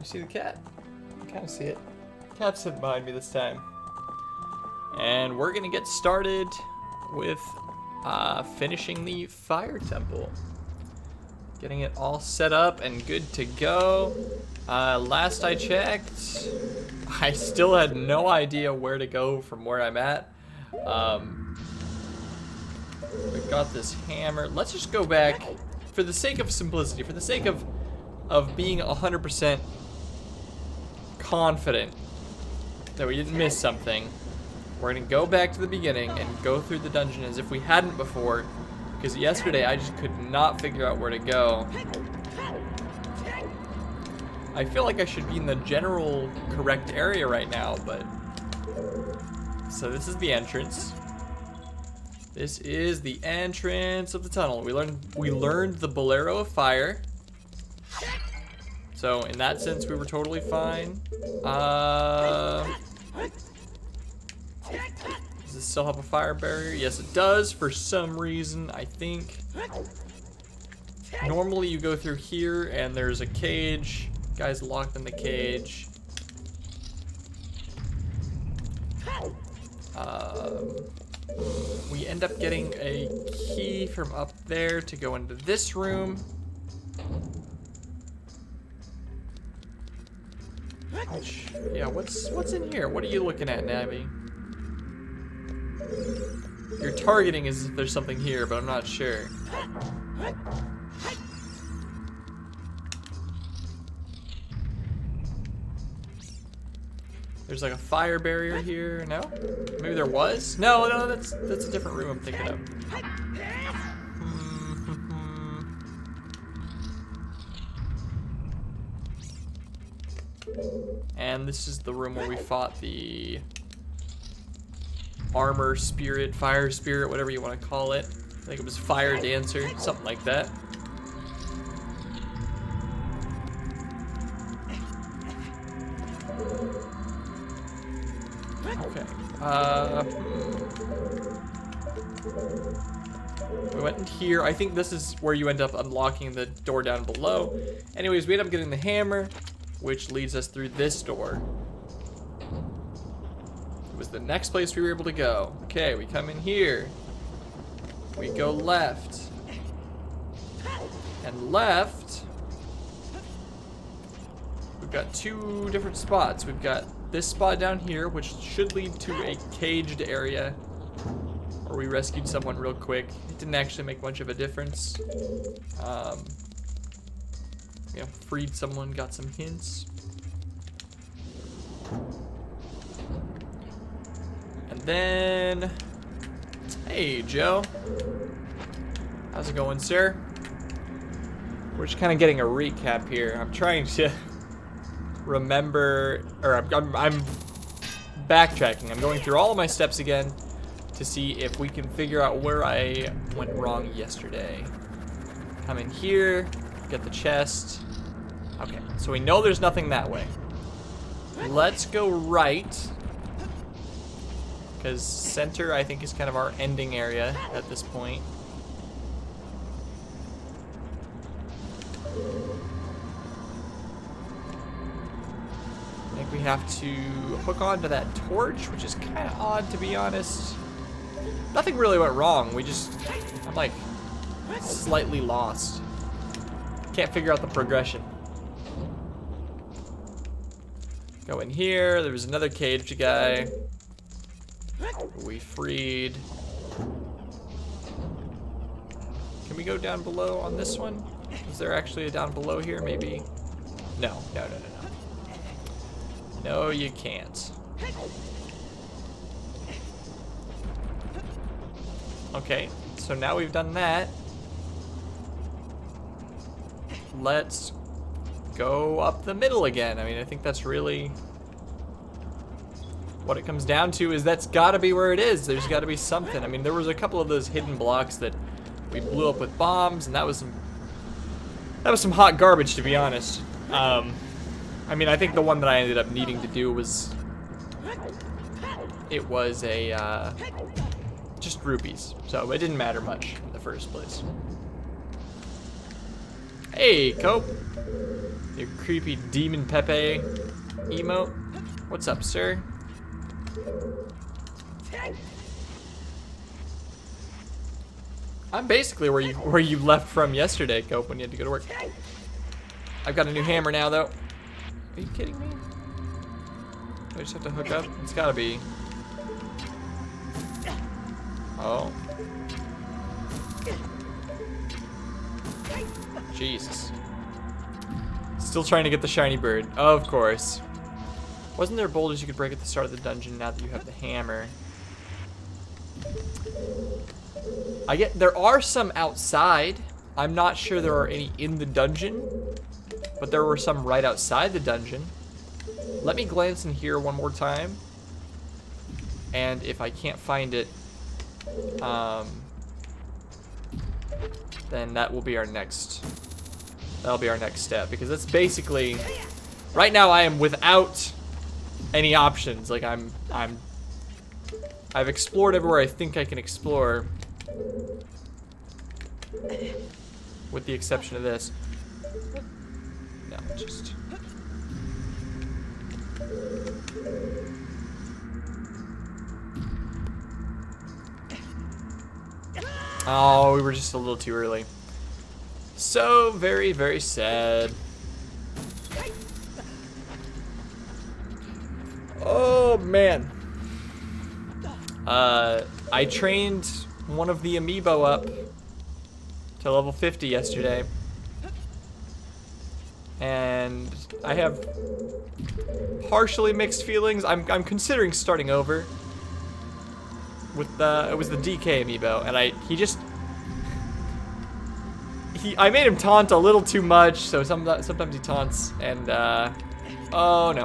You see the cat? I kind of see it. Cat's hidden behind me this time. And we're gonna get started with finishing the fire temple. Getting it all set up and good to go. Last I checked, I still had no idea where to go from where I'm at. We've got this hammer. Let's just go back for the sake of simplicity, for the sake of being 100% confident that we didn't miss something. We're gonna go back to the beginning and go through the dungeon as if we hadn't before, because yesterday I just could not figure out where to go. I feel like I should be in the general correct area right now, but... So this is the entrance. This is the entrance of the tunnel. We learned the Bolero of Fire. So in that sense, we were totally fine. Does this still have a fire barrier? Yes, it does. For some reason, I think. Normally, you go through here, and there's a cage. Guy's locked in the cage. We end up getting a key from up there to go into this room. Yeah, what's in here? What are you looking at, Navi? You're targeting as if there's something here, but I'm not sure. There's like a fire barrier here. No? Maybe there was? No, that's a different room I'm thinking of. And this is the room where we fought the armor spirit, fire spirit, whatever you want to call it. I think it was fire dancer, something like that. Okay. We went in here. I think this is where you end up unlocking the door down below. Anyways, we end up getting the hammer, which leads us through this door. It was the next place we were able to go. Okay, we come in here. We go left. And left, we've got two different spots. We've got this spot down here, which should lead to a caged area where we rescued someone real quick. It didn't actually make much of a difference. You know, freed someone, got some hints. And then, hey Joe, how's it going, sir? We're just kind of getting a recap here. I'm trying to remember, or I'm backtracking. I'm going through all of my steps again to see if we can figure out where I went wrong yesterday. Come in here, get the chest. Okay, so we know there's nothing that way. Let's go right, because center I think is kind of our ending area at this point. I think we have to hook onto that torch, which is kind of odd, to be honest. Nothing really went wrong. I'm like slightly lost. Can't figure out the progression. Go in here. There was another caged guy who we freed. Can we go down below on this one? Is there actually a down below here? Maybe. No. No, you can't. Okay, so now we've done that. Let's go up the middle again. I mean, I think that's really what it comes down to, is that's gotta be where it is. There's gotta be something. I mean, there was a couple of those hidden blocks that we blew up with bombs, and that was some hot garbage, to be honest. I mean, I think the one that I ended up needing to do was, it was a, just rupees. So it didn't matter much in the first place. Hey, Cope. Your creepy demon Pepe emote. What's up, sir? I'm basically where you left from yesterday, Cope, when you had to go to work. I've got a new hammer now, though. Are you kidding me? Do I just have to hook up? It's gotta be. Oh. Jesus. Still trying to get the shiny bird. Of course. Wasn't there boulders you could break at the start of the dungeon now that you have the hammer? There are some outside. I'm not sure there are any in the dungeon, but there were some right outside the dungeon. Let me glance in here one more time. And if I can't find it, then that will be our next. That'll be our next step, because that's basically right now I am without any options. Like I've explored everywhere I think I can explore, with the exception of this. No, just. Oh, we were just a little too early. So very, very sad. Oh man. I trained one of the amiibo up to level 50 yesterday. And I have partially mixed feelings. I'm considering starting over with it was the DK amiibo, and I made him taunt a little too much, so sometimes he taunts, and oh no.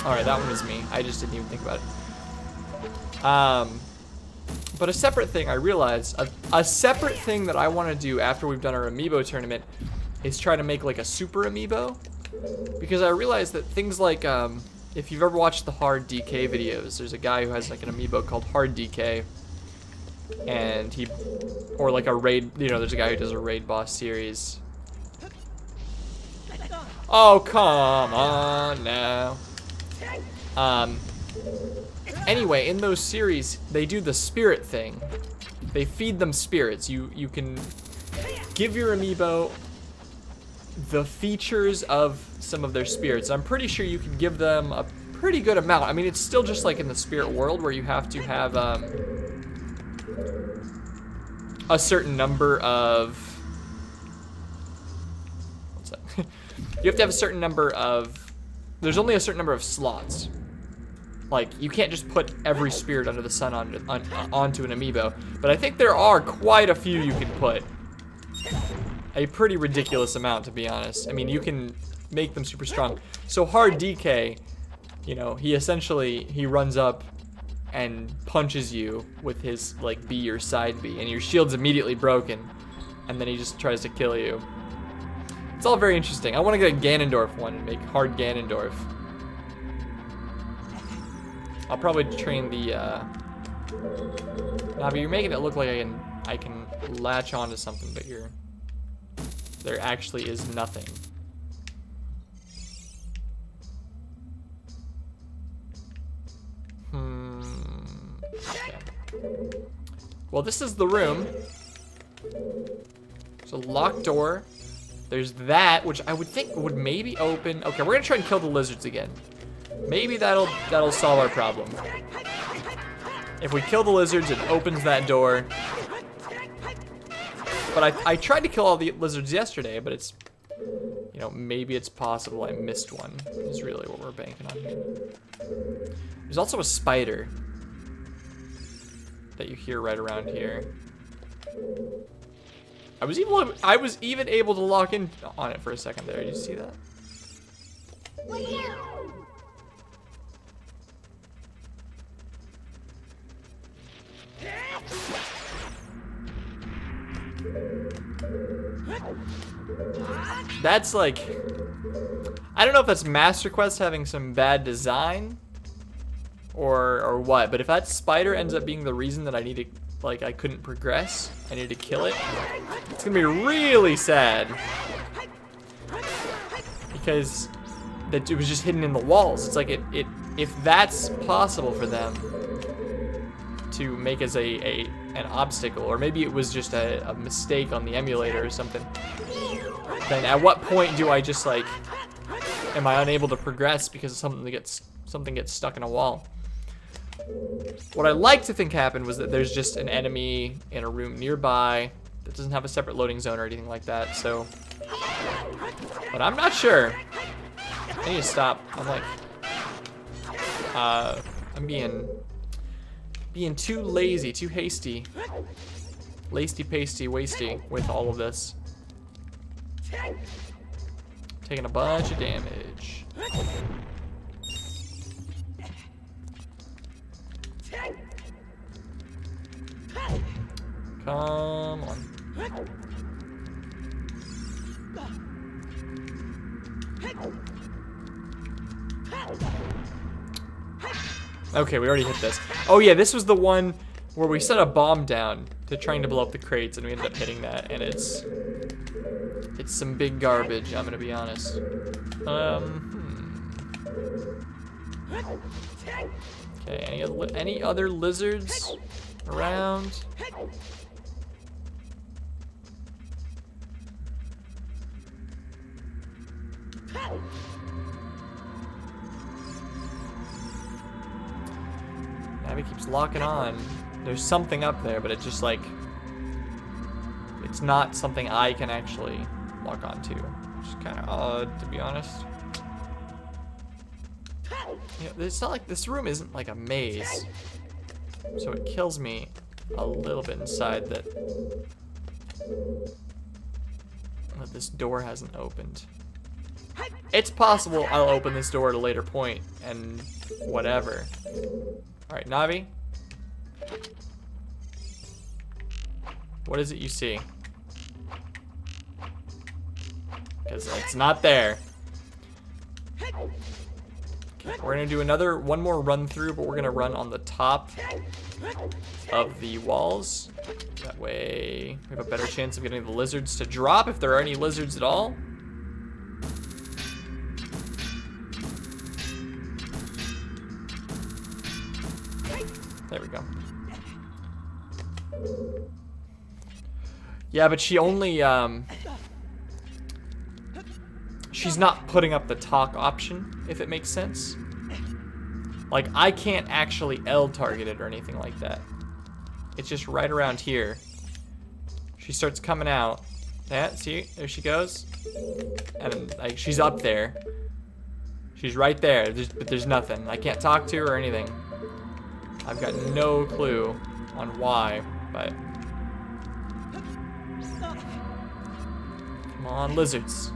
Alright, that one was me. I just didn't even think about it. But a separate thing I realized, a separate thing that I want to do after we've done our amiibo tournament is try to make like a super amiibo, because I realized that things like if you've ever watched the hard DK videos, there's a guy who has like an amiibo called hard DK, and or like a raid, there's a guy who does a raid boss series. Oh, come on now. Anyway, in those series, they do the spirit thing. They feed them spirits. You can give your amiibo the features of some of their spirits. I'm pretty sure you can give them a pretty good amount. I mean, it's still just like in the spirit world where you have to have a certain number of, what's that? You have to have a certain number of, there's only a certain number of slots. Like, you can't just put every spirit under the sun onto an amiibo. But I think there are quite a few you can put. A pretty ridiculous amount, to be honest. I mean, you can make them super strong. So hard DK, he runs up and punches you with his like B or side B, and your shield's immediately broken, and then he just tries to kill you. It's all very interesting. I want to get a Ganondorf one and make hard Ganondorf. I'll probably train the nah, but you're making it look like I can latch onto something, but there actually is nothing. Okay. Well, this is the room. So locked door. There's that, which I would think would maybe open. Okay, we're gonna try and kill the lizards again. Maybe that'll solve our problem. If we kill the lizards, it opens that door. But I tried to kill all the lizards yesterday, but it's, maybe it's possible I missed one, is really what we're banking on here. There's also a spider that you hear right around here. I was even able to lock in on it for a second there. Did you see that? That's like, I don't know if that's Master Quest having some bad design or what, but if that spider ends up being the reason that I need to, like, I couldn't progress, I need to kill it, it's gonna be really sad. because that it was just hidden in the walls. It's like if that's possible for them to make as an obstacle, or maybe it was just a mistake on the emulator or something, then at what point do I just like, am I unable to progress because something gets stuck in a wall? What I like to think happened was that there's just an enemy in a room nearby that doesn't have a separate loading zone or anything like that, so. But I'm not sure. I need to stop. I'm like, I'm being too lazy, too hasty. Lacey, pasty, wasty with all of this. Taking a bunch of damage. Come on. Okay, we already hit this. Oh yeah, this was the one where we set a bomb down to trying to blow up the crates, and we ended up hitting that, and it's some big garbage, I'm gonna be honest. Okay, any other lizards around? Abby keeps locking on. There's something up there, but it's just like, it's not something I can actually lock onto. Which is kind of odd, to be honest. You know, it's not like, this room isn't like a maze. So it kills me a little bit inside that this door hasn't opened. It's possible I'll open this door at a later point and whatever. Alright, Navi. What is it you see? Because it's not there. Okay, we're gonna do one more run through, but we're gonna run on the top of the walls. That way we have a better chance of getting the lizards to drop, if there are any lizards at all. There we go. Yeah, but she only, she's not putting up the talk option, if it makes sense. Like, I can't actually L target it or anything like that. It's just right around here. She starts coming out. Yeah, see, there she goes. And like, she's up there. She's right there, but there's nothing. I can't talk to her or anything. I've got no clue on why, but come on, lizards.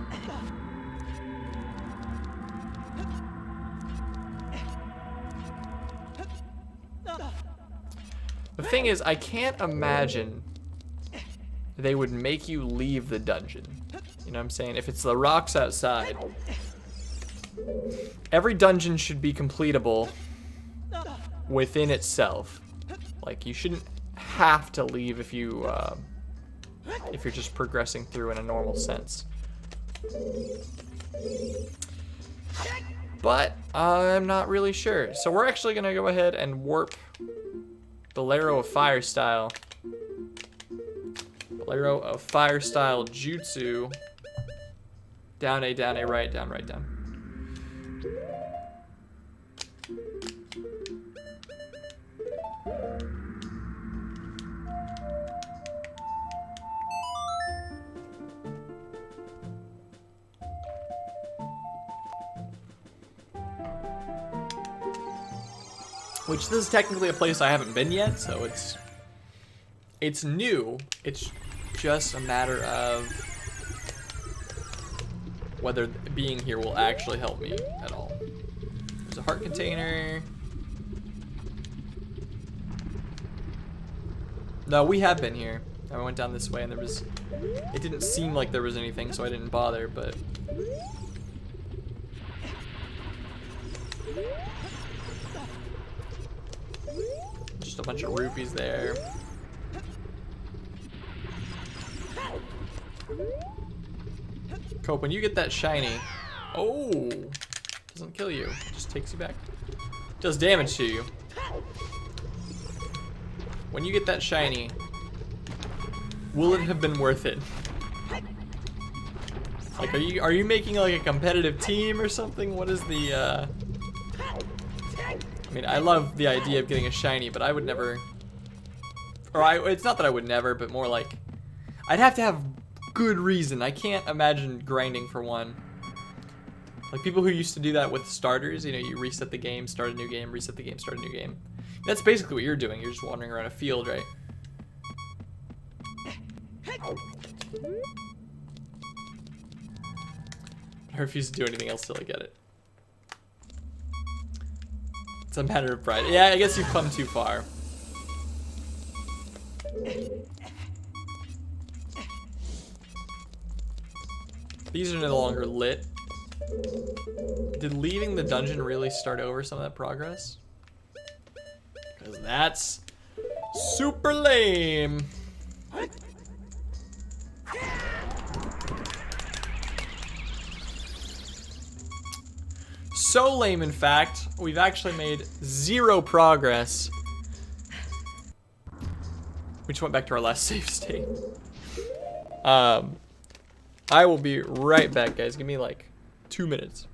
The thing is, I can't imagine they would make you leave the dungeon. You know what I'm saying? If it's the rocks outside, every dungeon should be completable within itself. Like, you shouldn't have to leave if you're just progressing through in a normal sense. But I'm not really sure. So we're actually gonna go ahead and warp Bolero of Fire Style. Bolero of Fire Style Jutsu. Down A, right, down, right, down. Which, this is technically a place I haven't been yet, so it's new. It's just a matter of whether being here will actually help me at all. There's a heart container. No, we have been here. I went down this way and it didn't seem like there was anything, so I didn't bother, but just a bunch of rupees there. Cope, when you get that shiny, Oh, doesn't kill you, just takes you back. Does damage to you. When you get that shiny, will it have been worth it? Like, are you making like a competitive team or something? What is the I mean, I love the idea of getting a shiny, but I would never, it's not that I would never, but more like, I'd have to have good reason. I can't imagine grinding for one. Like people who used to do that with starters, you know, you reset the game, start a new game, reset the game, start a new game. That's basically what you're doing. You're just wandering around a field, right? I refuse to do anything else till I get it. It's a matter of pride. Yeah, I guess you've come too far. These are no longer lit. Did leaving the dungeon really start over some of that progress? Because that's super lame. So lame, in fact, we've actually made 0 progress. We just went back to our last save state. I will be right back, guys. Give me like 2 minutes.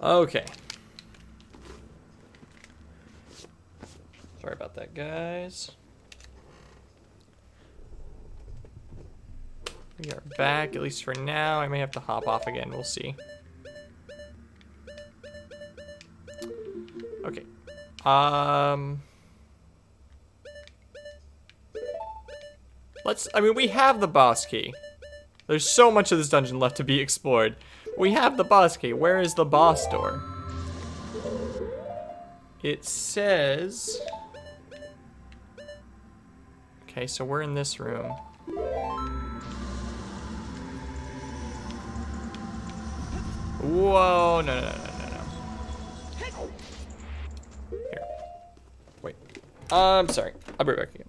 Okay. Sorry about that, guys. We are back, at least for now. I may have to hop off again. We'll see. Okay. We have the boss key. There's so much of this dungeon left to be explored. We have the boss key. Where is the boss door? It says... Okay, so we're in this room. Whoa, no. Here. Wait. I'm sorry. I'll be right back again.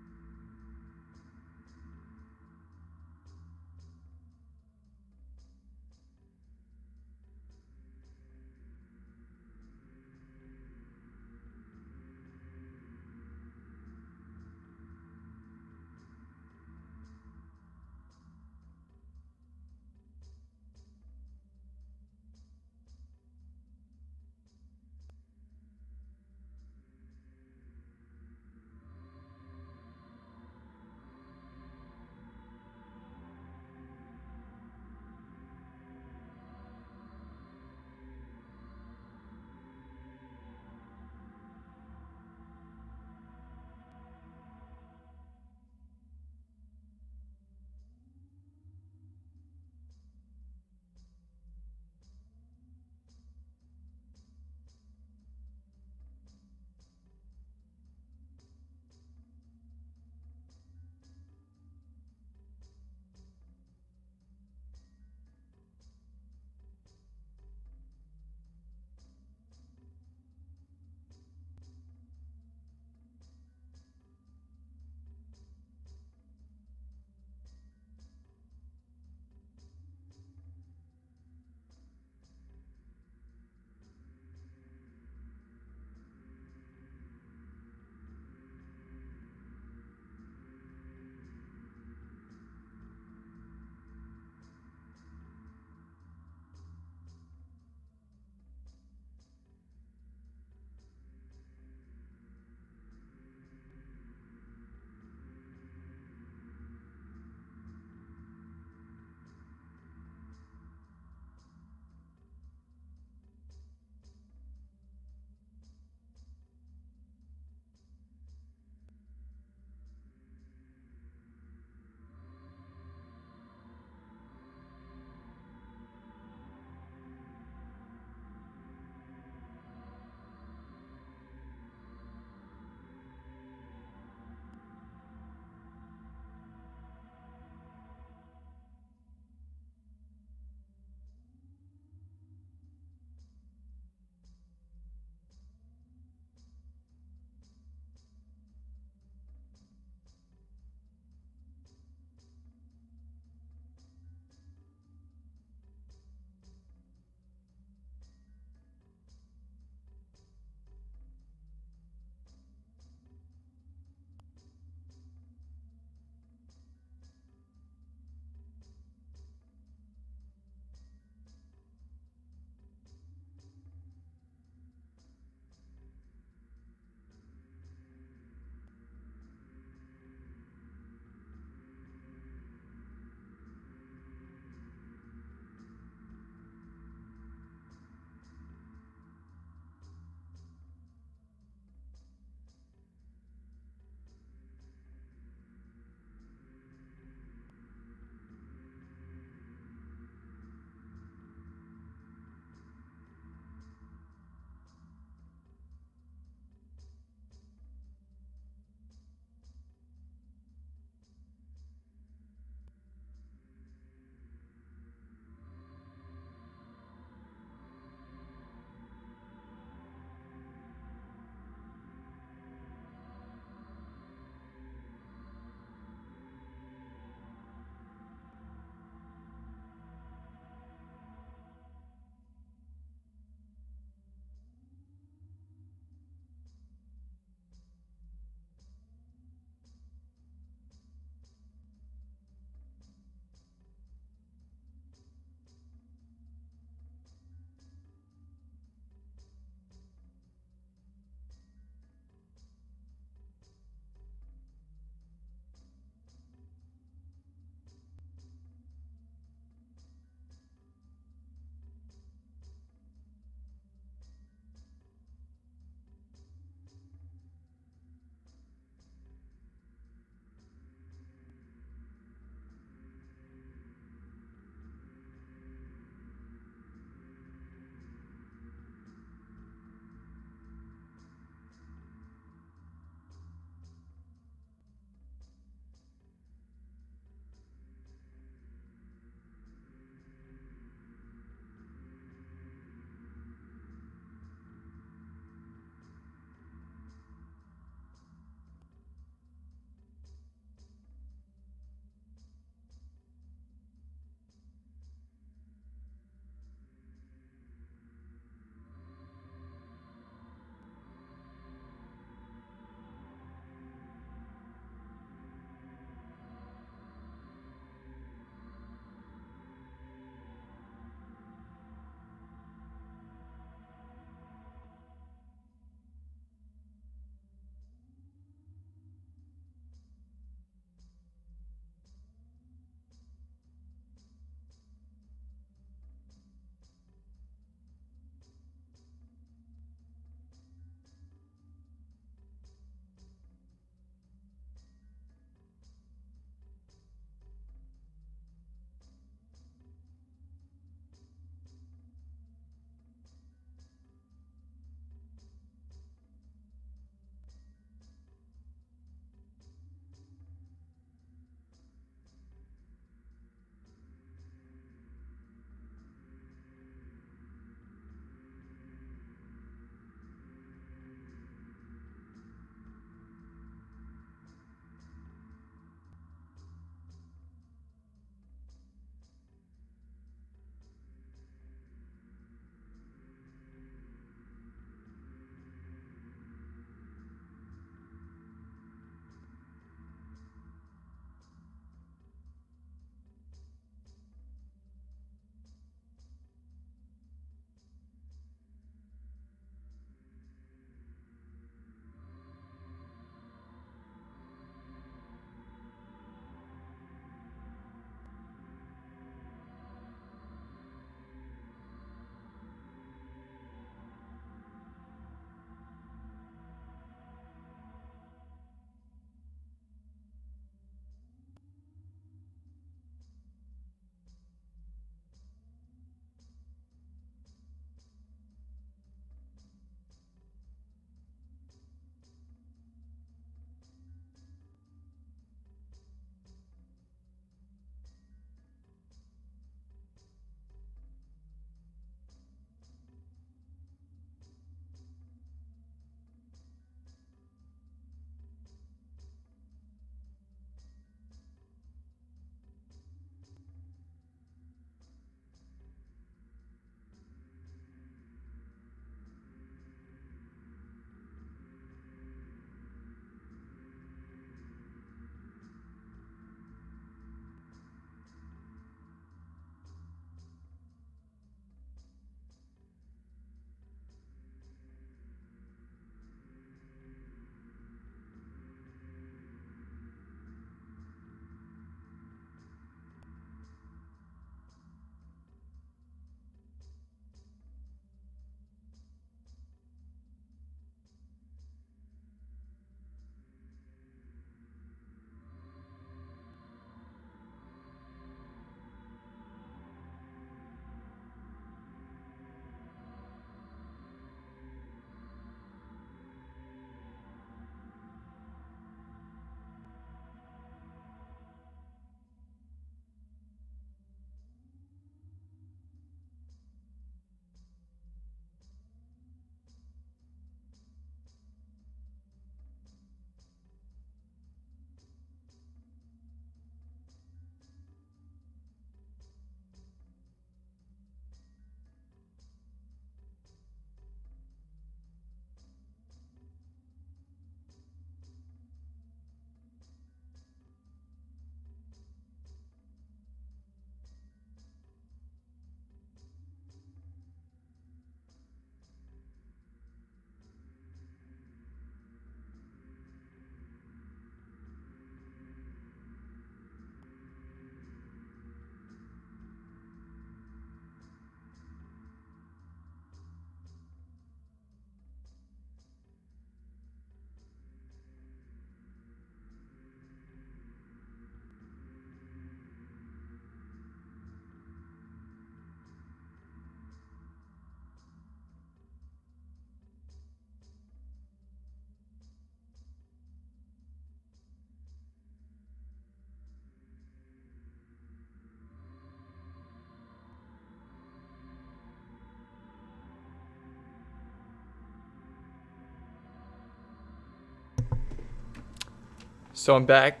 So I'm back.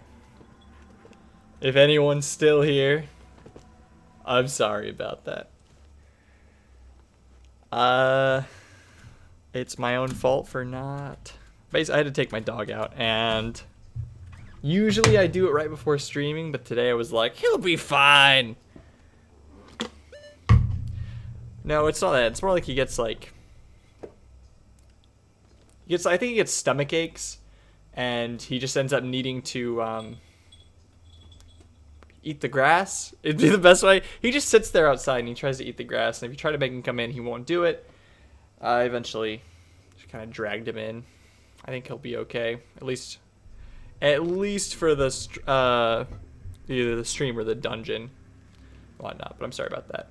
If anyone's still here, I'm sorry about that. It's my own fault for not... Basically, I had to take my dog out, and usually I do it right before streaming, but today I was like, he'll be fine. No, it's not that. It's more like he gets like... I think he gets stomach aches, and he just ends up needing to eat the grass. It'd be the best way. He just sits there outside and he tries to eat the grass, and if you try to make him come in, he won't do it. I eventually just kind of dragged him in. I think he'll be okay, at least for the either the stream or the dungeon, whatnot. But I'm sorry about that.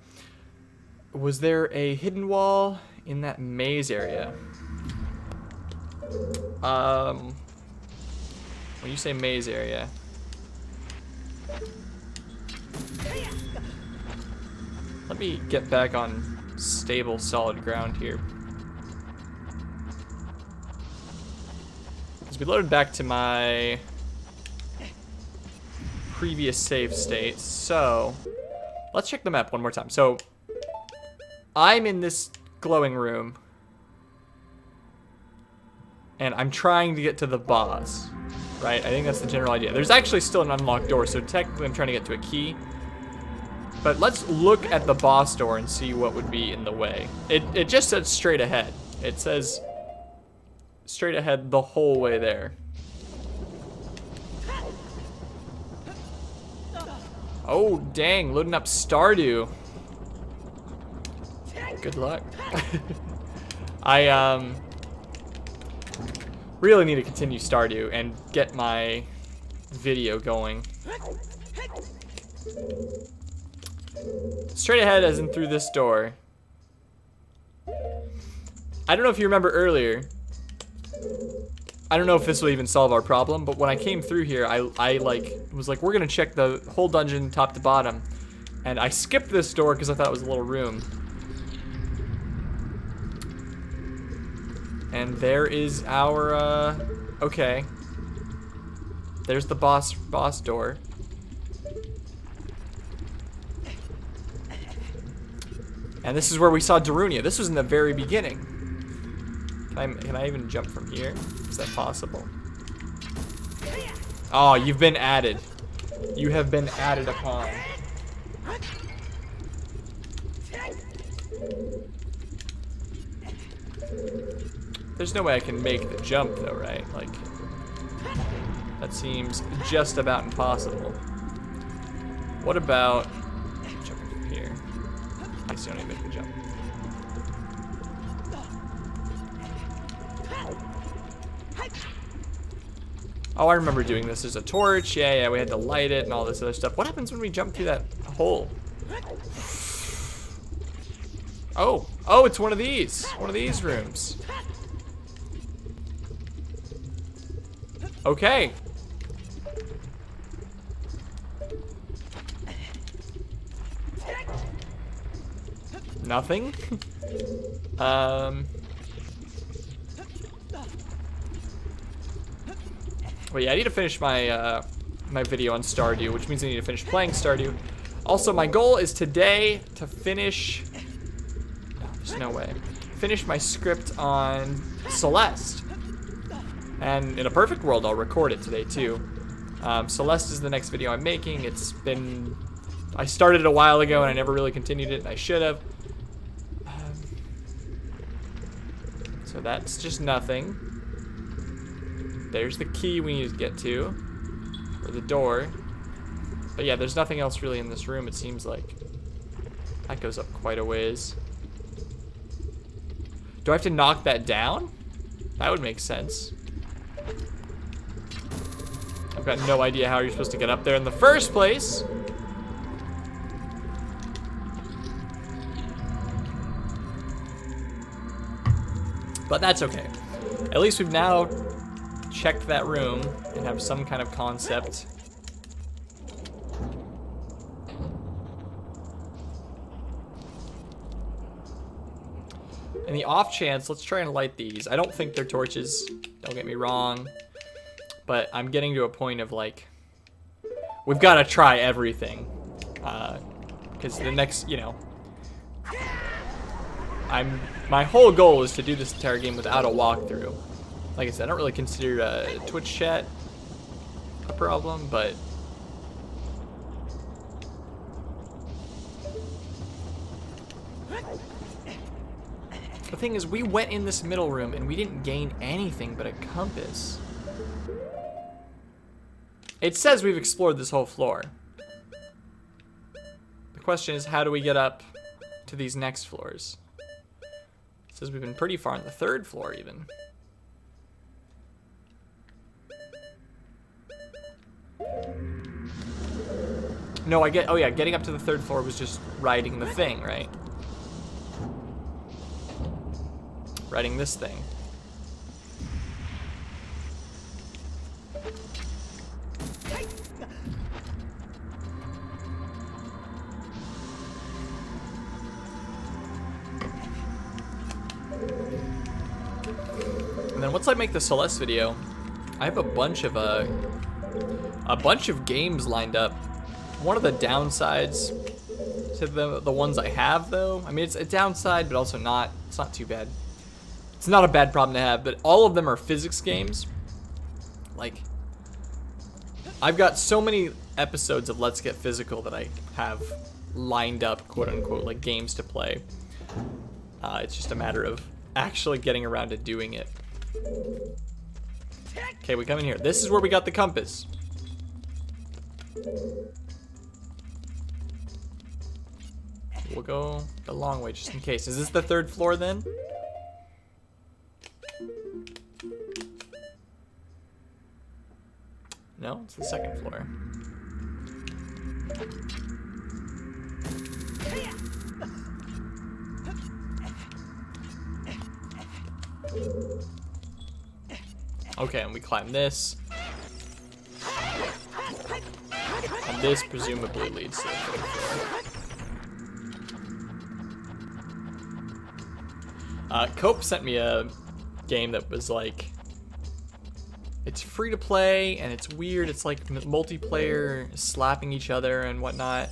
Was there a hidden wall in that maze area? When you say maze area, let me get back on stable, solid ground here. As we loaded back to my previous save state, so let's check the map one more time. So I'm in this glowing room, and I'm trying to get to the boss, right? I think that's the general idea. There's actually still an unlocked door, so technically I'm trying to get to a key. But let's look at the boss door and see what would be in the way. It just says straight ahead. It says straight ahead the whole way there. Oh, dang, loading up Stardew. Good luck. I really need to continue Stardew and get my video going. Straight ahead as in through this door. I don't know if you remember earlier. I don't know if this will even solve our problem, but when I came through here, I was like, we're gonna check the whole dungeon top to bottom. And I skipped this door because I thought it was a little room. And there is our, okay. There's the boss door. And this is where we saw Darunia. This was in the very beginning. Can I even jump from here? Is that possible? Oh, you've been added. You have been added upon. There's no way I can make the jump though, right? Like, that seems just about impossible. What about jumping from here? I still don't even make the jump. Oh, I remember doing this. There's a torch. Yeah, we had to light it and all this other stuff. What happens when we jump through that hole? Oh, it's one of these. One of these rooms. Okay. Nothing. Well, yeah, I need to finish my my video on Stardew, which means I need to finish playing Stardew. Also, my goal is today to finish. No, there's no way. Finish my script on Celeste. And in a perfect world, I'll record it today too. Celeste is the next video I'm making. I started it a while ago and I never really continued it, and I should have. So that's just nothing. There's the key we need to get to, or the door. But yeah, there's nothing else really in this room, it seems like. That goes up quite a ways. Do I have to knock that down? That would make sense. I've got no idea how you're supposed to get up there in the first place. But that's okay. At least we've now checked that room and have some kind of concept. In the off chance, let's try and light these. I don't think they're torches, don't get me wrong. But I'm getting to a point of like, we've got to try everything. Because the next, you know, my whole goal is to do this entire game without a walkthrough. Like I said, I don't really consider Twitch chat a problem, but the thing is, we went in this middle room and we didn't gain anything but a compass. It says we've explored this whole floor. The question is, how do we get up to these next floors? It says we've been pretty far on the 3rd floor even. No, oh yeah, getting up to the 3rd floor was just riding the thing, right? Riding this thing. And then once I make the Celeste video, I have a bunch of games lined up. One of the downsides to the ones I have, though, I mean, it's a downside, but also not. It's not too bad. It's not a bad problem to have, but all of them are physics games. Like, I've got so many episodes of Let's Get Physical that I have lined up, quote unquote, like games to play. It's just a matter of actually getting around to doing it. Okay, we come in here. This is where we got the compass. We'll go the long way just in case. Is this the 3rd floor then? No, it's the 2nd floor. Okay, and we climb this. And this presumably leads to the 3rd floor. Cope sent me a game that was like, it's free to play and it's weird. It's like multiplayer slapping each other and whatnot.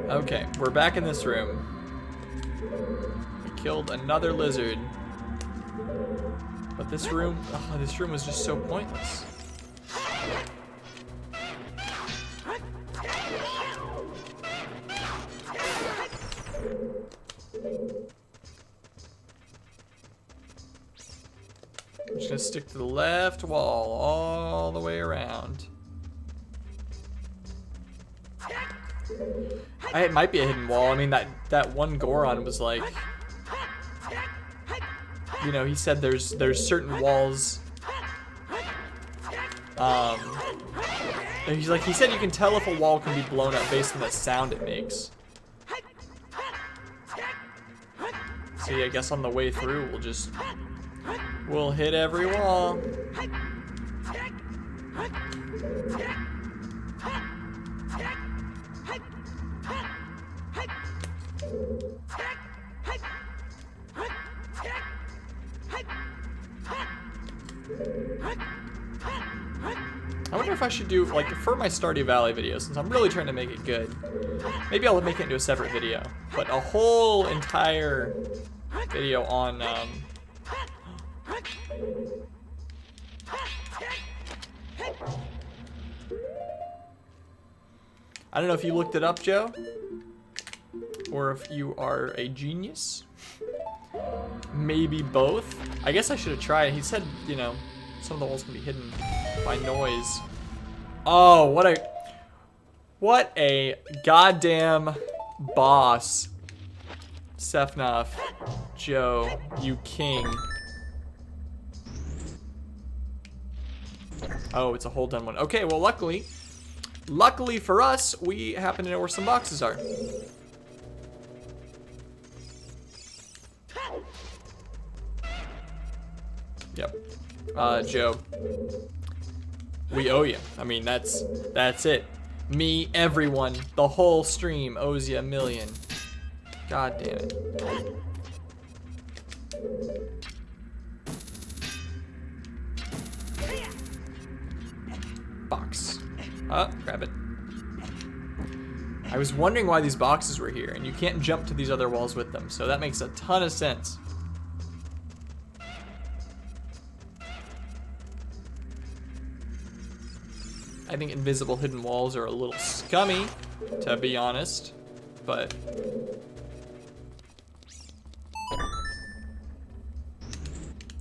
Okay, we're back in this room. We killed another lizard. But this room was just so pointless. I'm just gonna stick to the left wall all the way around. It might be a hidden wall. I mean, that one Goron was like, you know, he said there's certain walls. He's like, he said you can tell if a wall can be blown up based on the sound it makes. So yeah, I guess on the way through we'll hit every wall. I wonder if I should do, like, for my Stardew Valley video, since I'm really trying to make it good, maybe I'll make it into a separate video, but a whole entire video on, I don't know if you looked it up, Joe, or if you are a genius. Maybe both. I guess I should have tried. He said, you know, some of the walls can be hidden by noise. Oh, what a goddamn boss. Sefnoff, Joe, you king. Oh, it's a whole done one. Okay, well, luckily for us, we happen to know where some boxes are. Yep. Joe, we owe you. I mean, that's it. Me, everyone, the whole stream owes you $1 million. God damn it. Box. Oh, grab it. I was wondering why these boxes were here, and you can't jump to these other walls with them, so that makes a ton of sense. I think invisible hidden walls are a little scummy, to be honest, but...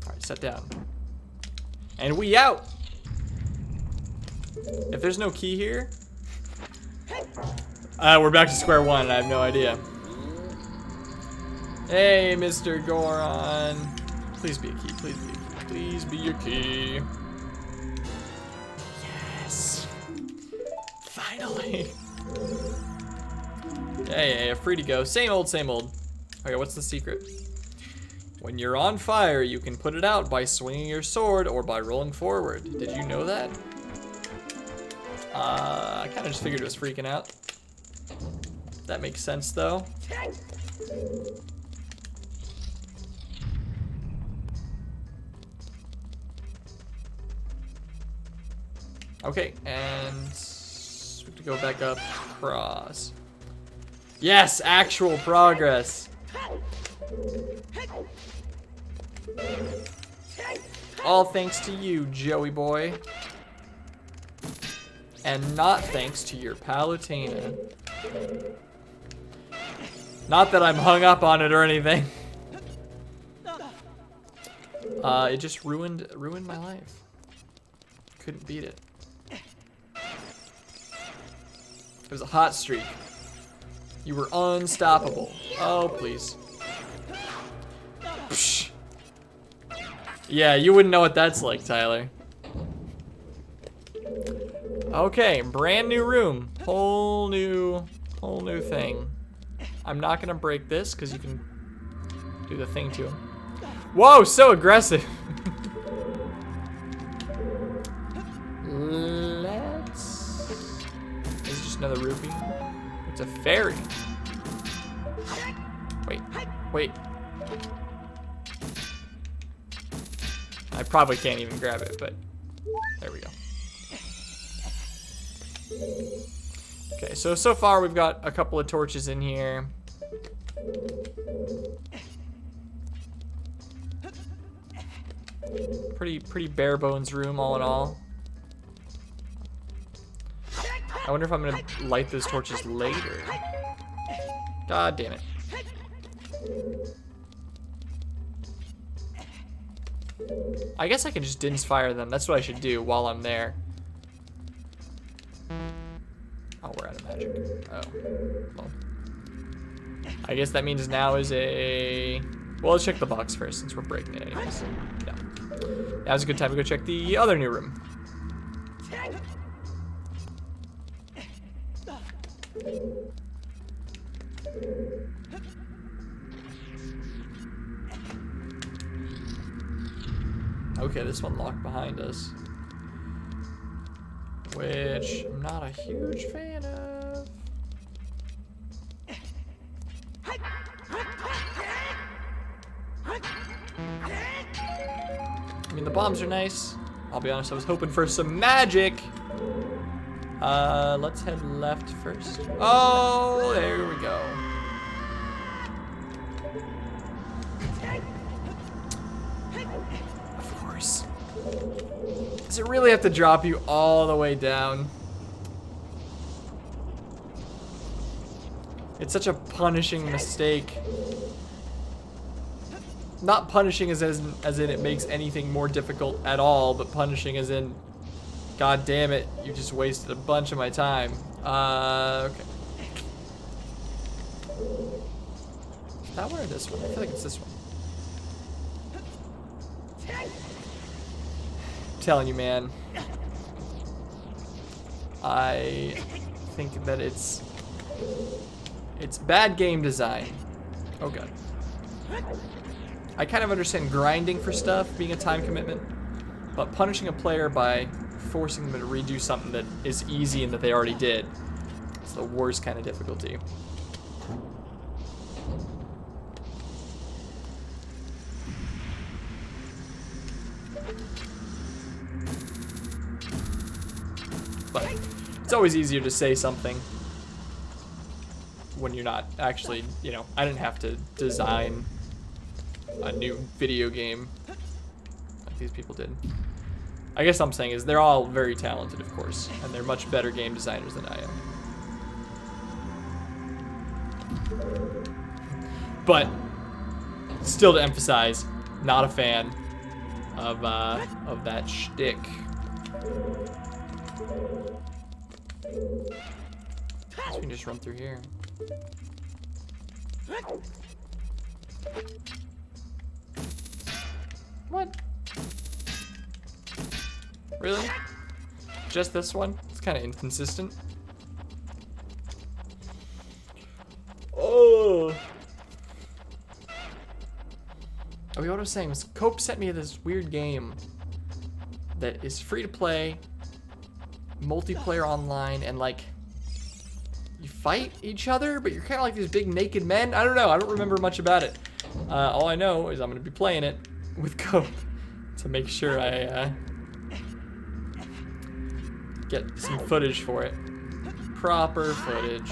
Alright, set down. And we out! If there's no key here... we're back to square one, and I have no idea. Hey, Mr. Goron. Please be a key, please be a key. Please be your key. Yes. Finally. Yeah, free to go. Same old, same old. Okay, what's the secret? When you're on fire, you can put it out by swinging your sword or by rolling forward. Did you know that? I kind of just figured it was freaking out. That makes sense, though. Okay, and we have to go back up across. Yes, actual progress. All thanks to you, Joey boy. And not thanks to your Palutena. Not that I'm hung up on it or anything. It just ruined my life. Couldn't beat it. It was a hot streak. You were unstoppable. Oh, please. Psh. Yeah, you wouldn't know what that's like, Tyler. Okay, brand new room. Whole new thing. I'm not gonna break this because you can do the thing to him. Whoa, so aggressive. Is it just another rupee? It's a fairy. Wait. I probably can't even grab it, but there we go. Okay, so far we've got a couple of torches in here. Pretty bare bones room all in all. I wonder if I'm gonna light those torches later. God damn it. I guess I can just dinse fire them. That's what I should do while I'm there. Oh, we're out of magic. Oh. Well. I guess that means now is a... Well, let's check the box first since we're breaking it anyways. No. Now's a good time to go check the other new room. Okay, this one locked behind us. Which I'm not a huge fan of. I mean, the bombs are nice. I'll be honest, I was hoping for some magic. Let's head left first. Oh, there we go. Of course. Does it really have to drop you all the way down? It's such a punishing mistake. Not punishing as in it makes anything more difficult at all, but punishing as in, god damn it, you just wasted a bunch of my time. Okay. That one or this one? I feel like it's this one. I'm telling you, man. I think that it's bad game design. Oh god. I kind of understand grinding for stuff being a time commitment, but punishing a player by forcing them to redo something that is easy and that they already did, it's the worst kind of difficulty. But it's always easier to say something when you're not actually, you know, I didn't have to design a new video game like these people did. I guess I'm saying is they're all very talented, of course, and they're much better game designers than I am. But still, to emphasize, not a fan of that shtick. So we can just run through here. What? Really? Just this one? It's kind of inconsistent. Oh. Okay, what I was saying was Cope sent me this weird game that is free to play, multiplayer online, and like you fight each other, but you're kind of like these big naked men. I don't know. I don't remember much about it. All I know is I'm gonna be playing it with Cope to make sure I get some footage for it. Proper footage.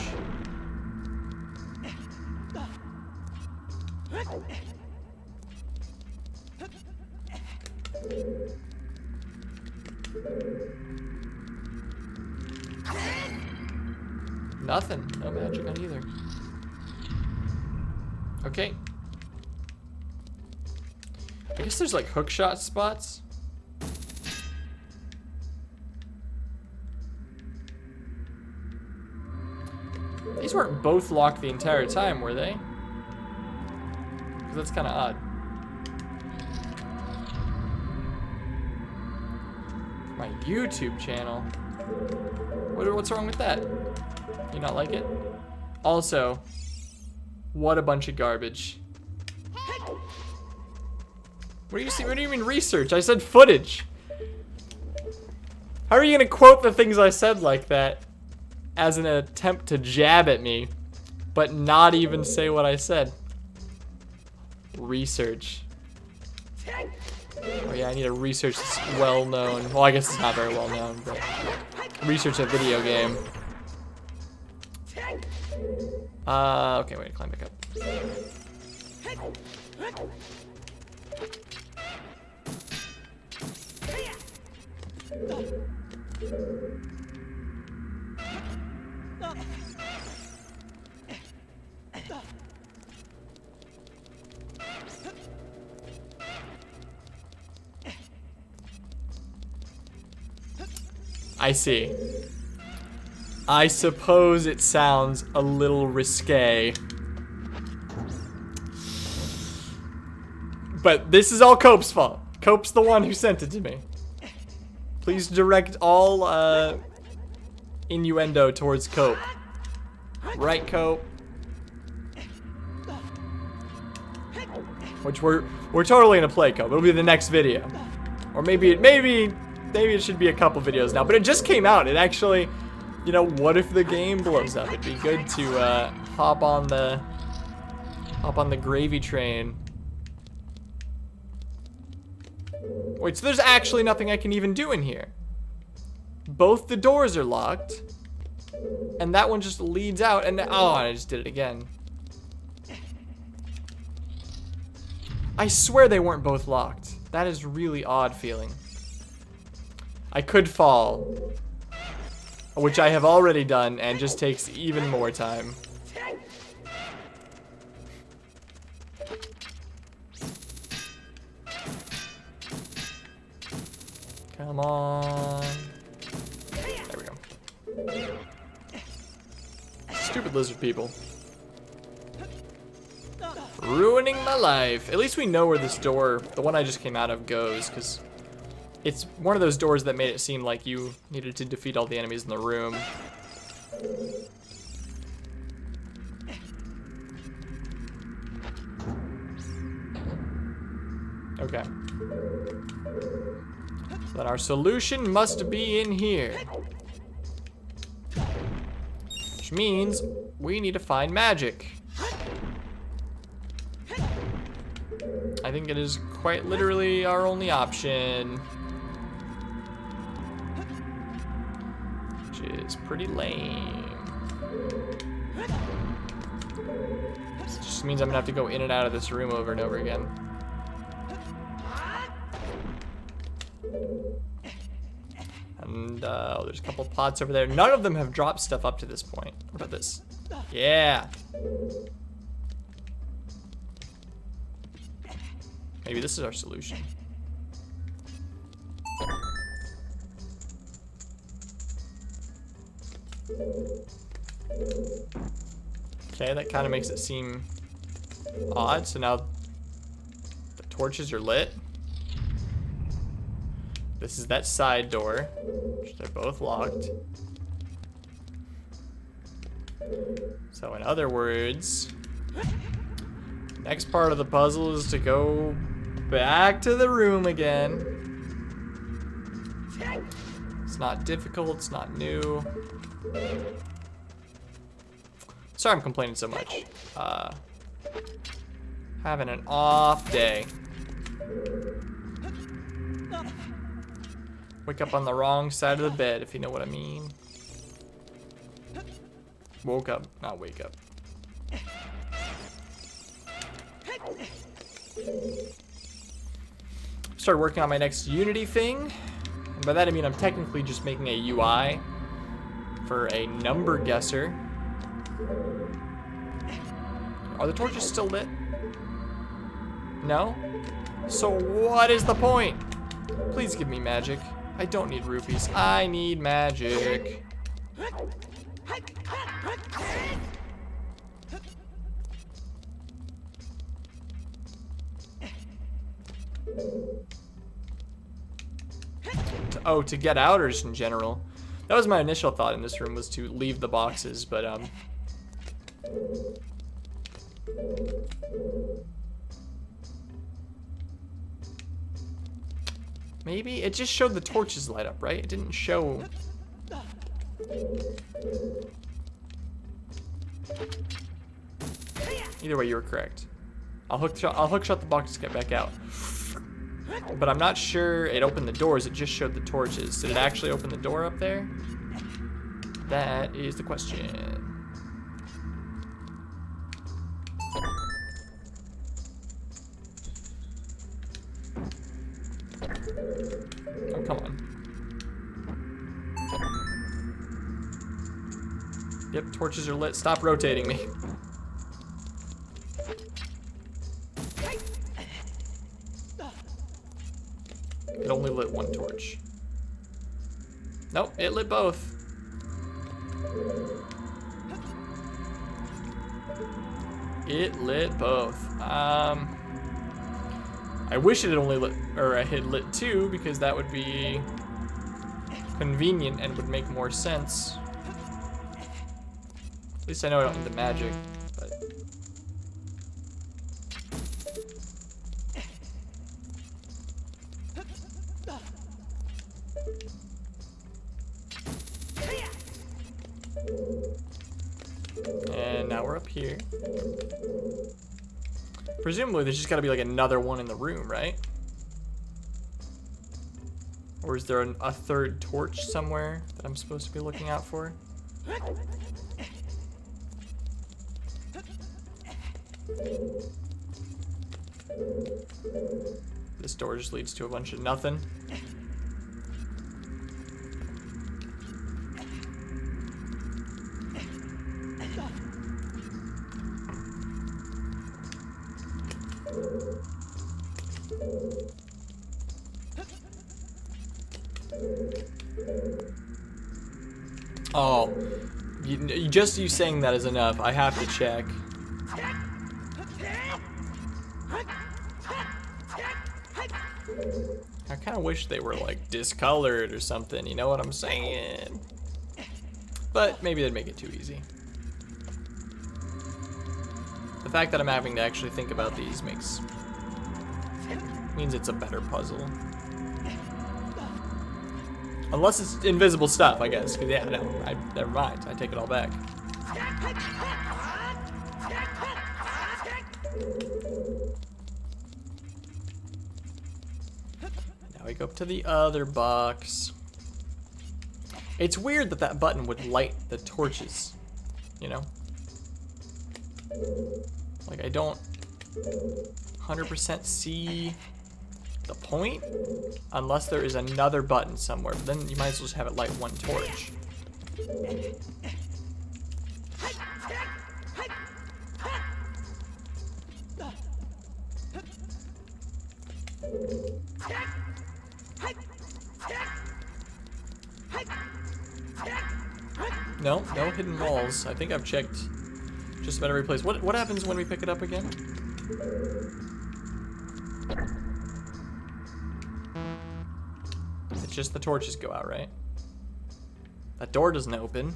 Nothing. No magic on either. Okay. I guess there's like hookshot spots. These weren't both locked the entire time, were they? Because that's kind of odd. My YouTube channel. What's wrong with that? You not like it? Also, what a bunch of garbage. What do you see? What do you mean research? I said footage. How are you gonna quote the things I said like that as an attempt to jab at me, but not even say what I said? Research. Oh yeah, I need a research that's well known. Well, I guess it's not very well known, but research a video game. Okay, wait, climb back up. I see. I suppose it sounds a little risque. But this is all Cope's fault. Cope's the one who sent it to me. Please direct all innuendo towards Cope. Right, Cope? Which we're totally gonna play, Cope. It'll be the next video. Or maybe it should be a couple videos now. But it just came out. It actually, you know, what if the game blows up? It'd be good to hop on the gravy train. Wait, so there's actually nothing I can even do in here. Both the doors are locked. And that one just leads out, and oh, I just did it again. I swear they weren't both locked. That is really odd feeling. I could fall, which I have already done, and just takes even more time. Come on. There we go. Stupid lizard people. Ruining my life. At least we know where this door, the one I just came out of, goes, because it's one of those doors that made it seem like you needed to defeat all the enemies in the room. Okay. So then our solution must be in here. Which means we need to find magic. I think it is quite literally our only option. Which is pretty lame. This just means I'm gonna have to go in and out of this room over and over again. And oh, there's a couple pots over there. None of them have dropped stuff up to this point. What about this? Yeah. Maybe this is our solution. Okay, that kind of makes it seem odd. So now the torches are lit. This is that side door, which they're both locked. So in other words, next part of the puzzle is to go back to the room again. It's not difficult, it's not new. Sorry I'm complaining so much. Having an off day. Wake up on the wrong side of the bed, if you know what I mean. Woke up, not wake up. Started working on my next Unity thing. And by that I mean I'm technically just making a UI for a number guesser. Are the torches still lit? No? So what is the point? Please give me magic. I don't need rupees. I need magic. Oh, to get out or just in general? That was my initial thought in this room, was to leave the boxes, but maybe it just showed the torches light up, right? It didn't show. Either way, you were correct. I'll hook shot the box to get back out. But I'm not sure it opened the doors. It just showed the torches. Did it actually open the door up there? That is the question. Oh, come on. Yep, torches are lit. Stop rotating me. It only lit one torch. Nope, it lit both. It lit both. I wish it had only lit, or it had lit two, because that would be convenient and would make more sense. At least I know I don't need the magic, but. And now we're up here. Presumably there's just gotta be like another one in the room, right? Or is there a third torch somewhere that I'm supposed to be looking out for? This door just leads to a bunch of nothing. Oh, just you saying that is enough. I have to check. I kind of wish they were like discolored or something, you know what I'm saying? But maybe they'd make it too easy. The fact that I'm having to actually think about these means it's a better puzzle. Unless it's invisible stuff, I guess. 'Cause yeah, no, never mind. I take it all back. Now we go up to the other box. It's weird that that button would light the torches, you know? Like, I don't 100% see the point, unless there is another button somewhere. But then you might as well just have it light one torch. No, no hidden walls. I think I've checked just about every place. What happens when we pick it up again? It's just the torches go out, right? That door doesn't open.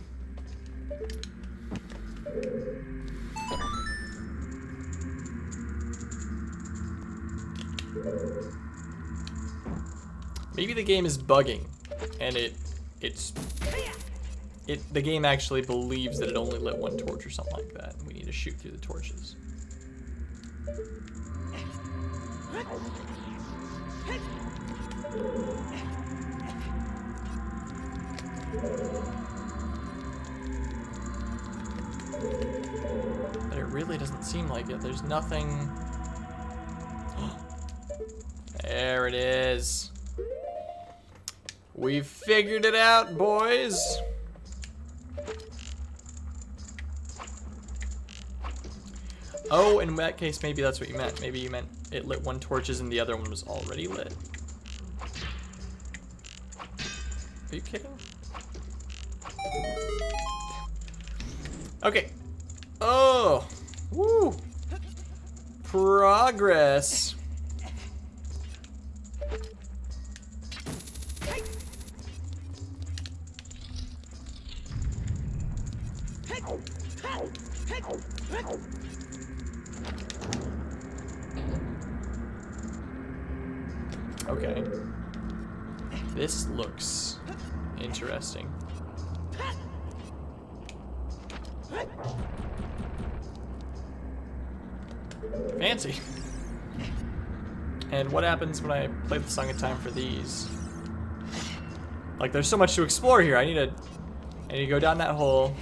Maybe the game is bugging, and the game actually believes that it only lit one torch or something like that. And we need to shoot through the torches. But it really doesn't seem like it. There's nothing. There it is. We've figured it out, boys. Oh, in that case, maybe that's what you meant. Maybe you meant it lit one torches and the other one was already lit. Are you kidding? Okay. Oh. Woo. Progress. Okay. This looks interesting. Fancy. And what happens when I play the Song of Time for these? Like, there's so much to explore here. I need to go down that hole.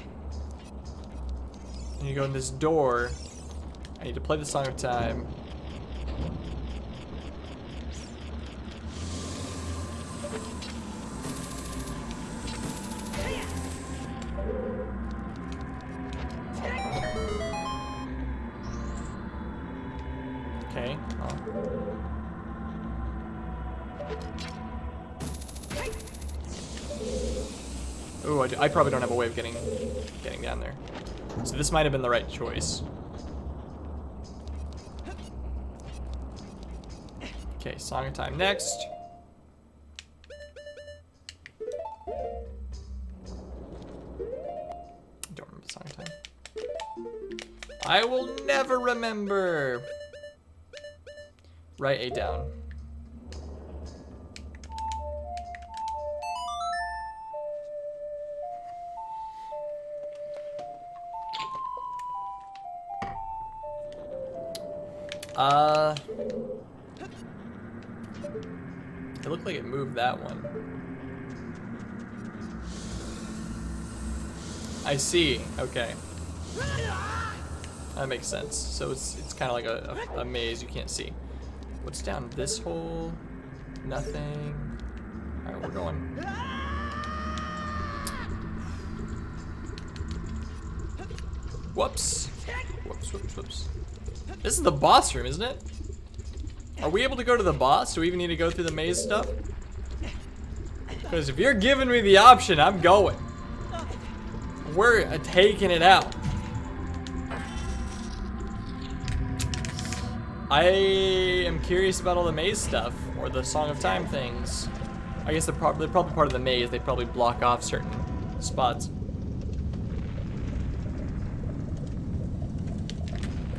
I need to go in this door. I need to play the Song of Time. Okay. Oh, I probably don't have a way of getting down there. So this might have been the right choice. Okay, Song of Time next. Don't remember the Song of Time. I will never remember. Write A down. It looked like it moved that one. I see. Okay. That makes sense. So it's kind of like a maze you can't see. What's down this hole? Nothing. All right, we're going. Whoops. Whoops, whoops, whoops. This is the boss room, isn't it? Are we able to go to the boss? Do we even need to go through the maze stuff? Because if you're giving me the option, I'm going. We're taking it out. I am curious about all the maze stuff, or the Song of Time things. I guess they're probably part of the maze. They probably block off certain spots.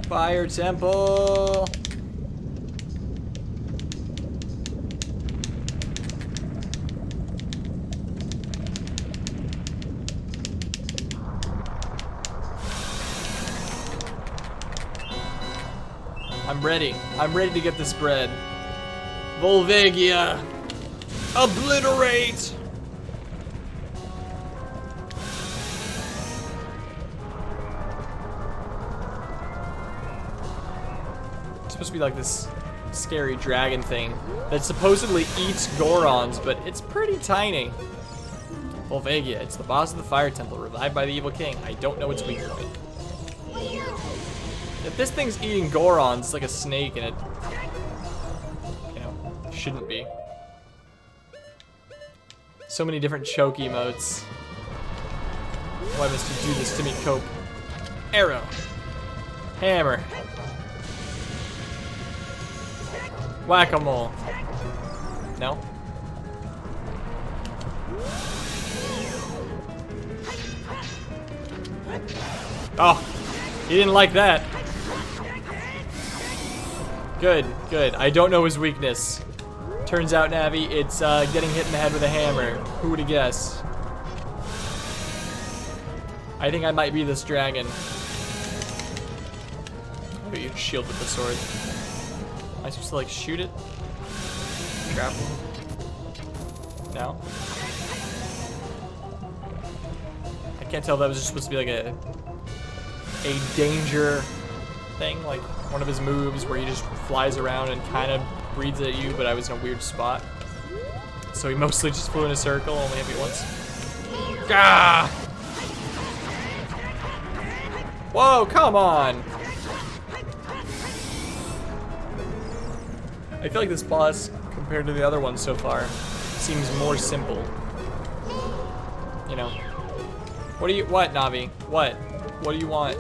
Fire temple. I'm ready. I'm ready to get this bread. Volvagia. Obliterate! It's supposed to be like this scary dragon thing that supposedly eats Gorons, but it's pretty tiny. Volvagia, it's the boss of the Fire Temple, revived by the evil king. I don't know its weak point. If this thing's eating Gorons, it's like a snake and it, you know, shouldn't be. So many different choke emotes. Why must you do this to me, Cope? Arrow. Hammer. Whack-a-mole. No? Oh, he didn't like that. Good, good. I don't know his weakness. Turns out, Navi, it's getting hit in the head with a hammer. Who would have guessed? I think I might be this dragon. Oh, you shield with the sword. Am I supposed to like shoot it? Trap him? No? I can't tell if that was just supposed to be like a danger thing, like one of his moves where he just flies around and kind of breathes at you, but I was in a weird spot. So he mostly just flew in a circle, only hit me once. Gah! Whoa, come on! I feel like this boss, compared to the other ones so far, seems more simple. You know. What, Navi? What? What do you want?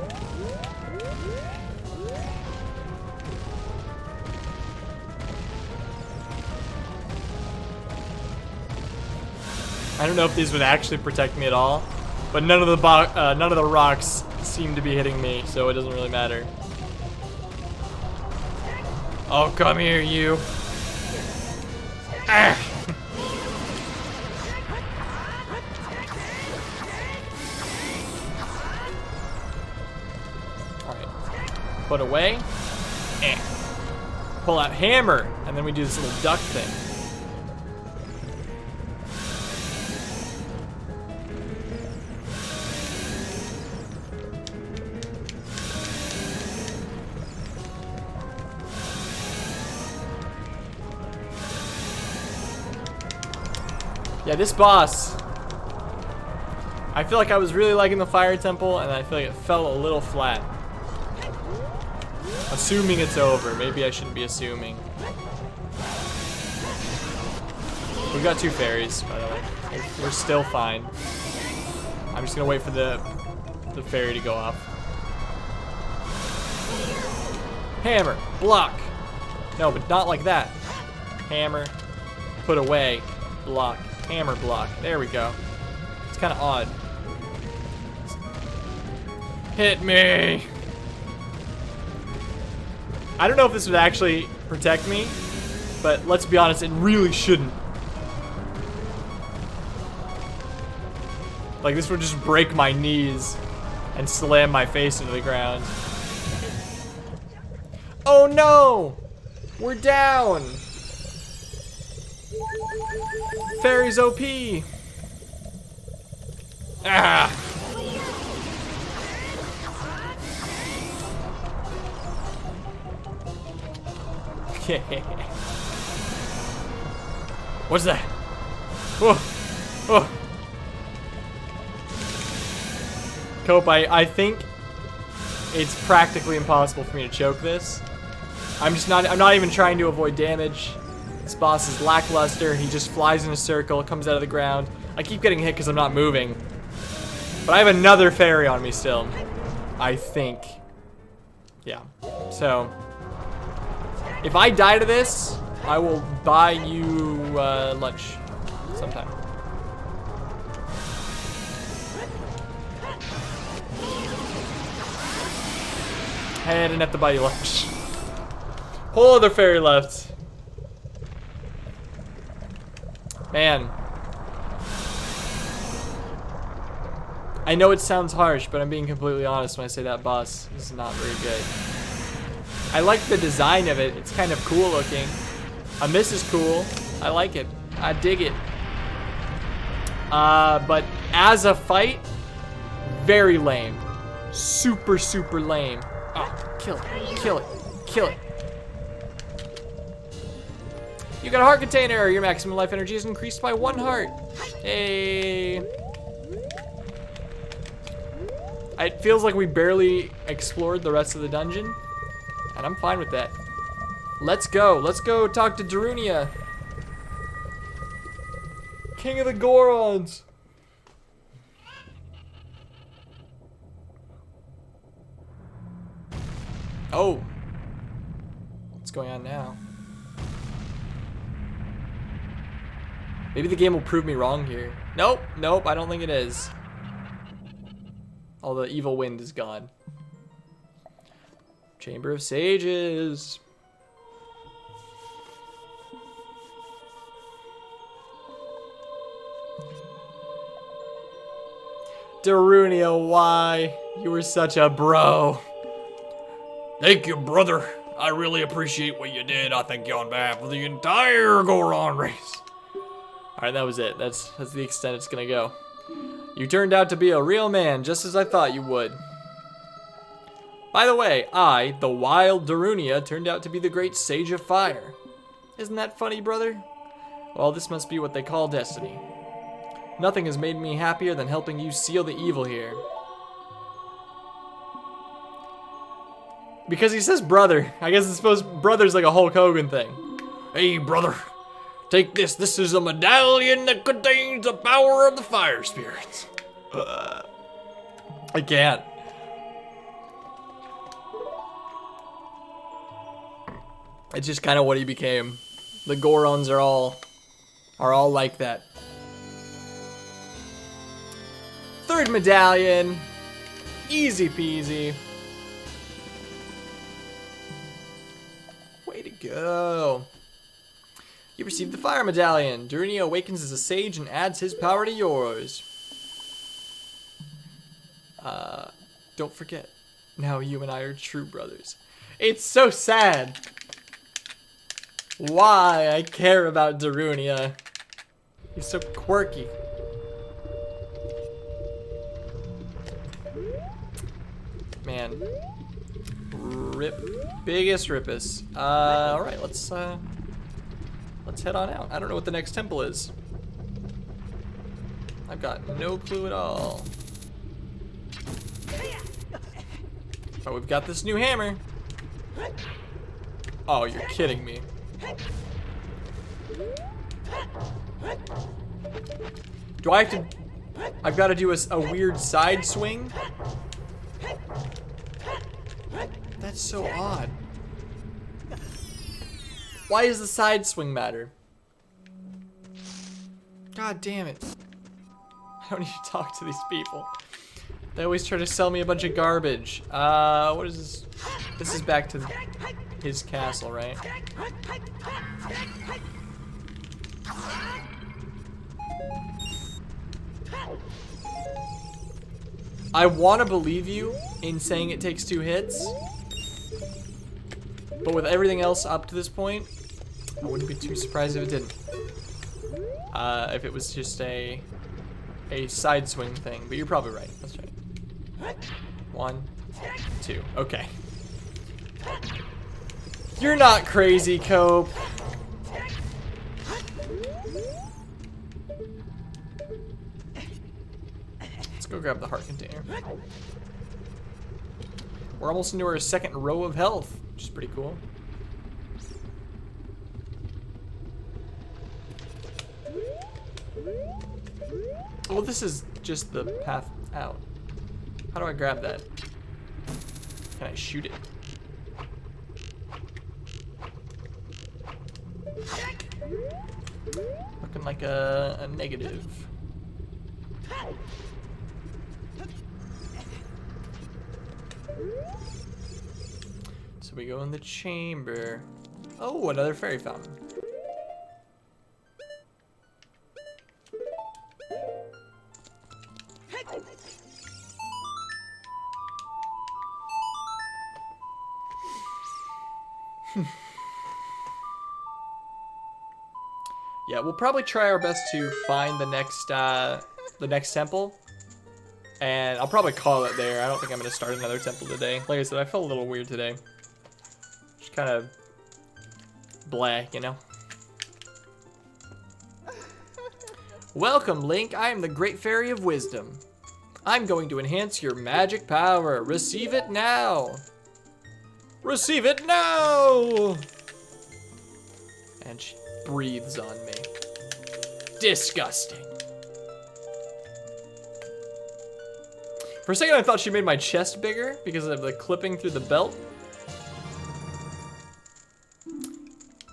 I don't know if these would actually protect me at all, but none of the rocks seem to be hitting me, so it doesn't really matter. Oh, come here, you. Ah. Alright. Put away. Eh. Pull out hammer, and then we do this little duck thing. Yeah, this boss, I feel like I was really liking the Fire Temple, and I feel like it fell a little flat. Assuming it's over. Maybe I shouldn't be assuming. We've got 2 fairies, by the way. We're still fine. I'm just gonna wait for the fairy to go off. Hammer, block. No, but not like that. Hammer, put away, block. Hammer, block. There we go. It's kind of odd. Hit me. I don't know if this would actually protect me, but let's be honest, it really shouldn't. Like, this would just break my knees and slam my face into the ground. Oh no! We're down! Fairy's OP! Ah! What's that? Whoa! Whoa! Cope, I think it's practically impossible for me to choke this. I'm not even trying to avoid damage. This boss is lackluster. He just flies in a circle, comes out of the ground. I keep getting hit because I'm not moving. But I have another fairy on me still. I think. Yeah. So, if I die to this, I will buy you lunch sometime. Hey, I didn't have to buy you lunch. Whole other fairy left. Man. I know it sounds harsh, but I'm being completely honest when I say that boss is not very good. I like the design of it. It's kind of cool looking. A miss is cool. I like it. I dig it. But as a fight, very lame. Super, super lame. Oh, kill it, kill it, kill it. You got a heart container. Your maximum life energy is increased by 1 heart. Hey. It feels like we barely explored the rest of the dungeon, and I'm fine with that. Let's go. Let's go talk to Darunia. King of the Gorons. Oh. What's going on now? Maybe the game will prove me wrong here. Nope, nope, I don't think it is. All the evil wind is gone. Chamber of Sages. Darunia, why? You were such a bro. Thank you, brother. I really appreciate what you did. I thank you on behalf of the entire Goron race. Alright, that was it. That's the extent it's gonna go. You turned out to be a real man, just as I thought you would. By the way, I, the wild Darunia, turned out to be the great Sage of Fire. Isn't that funny, brother? Well, this must be what they call destiny. Nothing has made me happier than helping you seal the evil here. Because he says brother. I guess it's supposed brother's like a Hulk Hogan thing. Hey, brother. Take this. This is a medallion that contains the power of the fire spirits. I can't. It's just kind of what he became. The Gorons are all like that. Third medallion. Easy peasy. Way to go. You received the fire medallion. Darunia awakens as a sage and adds his power to yours. Don't forget. Now you and I are true brothers. It's so sad. Why I care about Darunia. He's so quirky. Man. Rip. Biggest rippus. Alright, let's head on out. I don't know what the next temple is. I've got no clue at all. But we've got this new hammer. Oh, you're kidding me. Do I have to... I've got to do a weird side swing? That's so odd. Why does the side swing matter? God damn it. I don't need to talk to these people. They always try to sell me a bunch of garbage. What is this? This is back to his castle, right? I want to believe you in saying it takes 2 hits. But with everything else up to this point, I wouldn't be too surprised if it didn't. If it was just a side swing thing. But you're probably right. Let's try it. 1, 2. Okay. You're not crazy, Cope. Let's go grab the heart container. We're almost into our 2nd row of health, which is pretty cool. Well, this is just the path out. How do I grab that? Can I shoot it? Looking like a negative. So we go in the chamber. Oh, another fairy fountain. Yeah, we'll probably try our best to find the next temple. And I'll probably call it there. I don't think I'm going to start another temple today. Like I said, I felt a little weird today. Just kind of blah, you know? Welcome, Link. I am the Great Fairy of Wisdom. I'm going to enhance your magic power. Receive it now. Receive it now! And she breathes on me. Disgusting. For a second, I thought she made my chest bigger because of the clipping through the belt.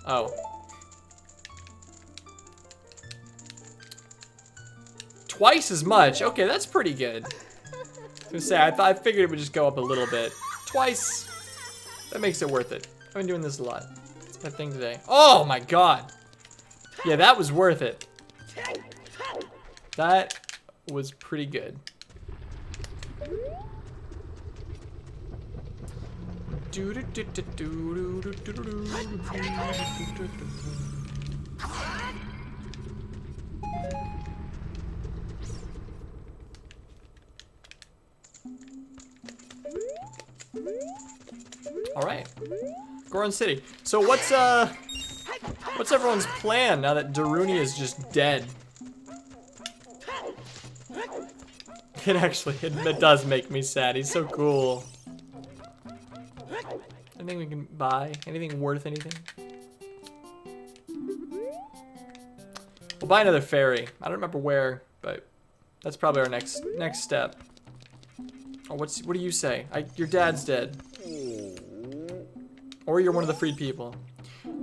Oh. Twice as much. Okay, that's pretty good. I was gonna say, I figured it would just go up a little bit. Twice. That makes it worth it. I've been doing this a lot. It's my thing today. Oh my god. Yeah, that was worth it. That was pretty good. All right, Goron City. So what's everyone's plan now that Daruni is just dead? It does make me sad. He's so cool. Anything we can buy? Anything worth anything? We'll buy another fairy. I don't remember where, but that's probably our next step. Oh, what do you say? Your dad's dead. Or you're one of the freed people.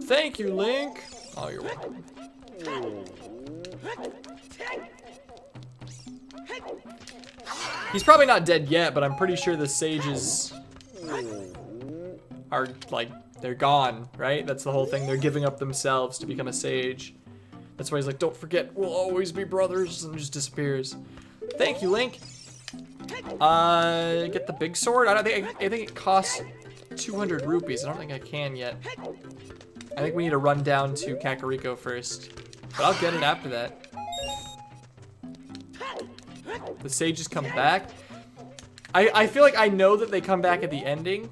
Thank you, Link. Oh, you're welcome. He's probably not dead yet, but I'm pretty sure the sages are, like, they're gone, right? That's the whole thing. They're giving up themselves to become a sage. That's why he's like, don't forget, we'll always be brothers, and just disappears. Thank you, Link. Get the big sword? I think it costs 200 rupees. I don't think I can yet. I think we need to run down to Kakariko first. But I'll get it after that. The sages come back. I feel like I know that they come back at the ending.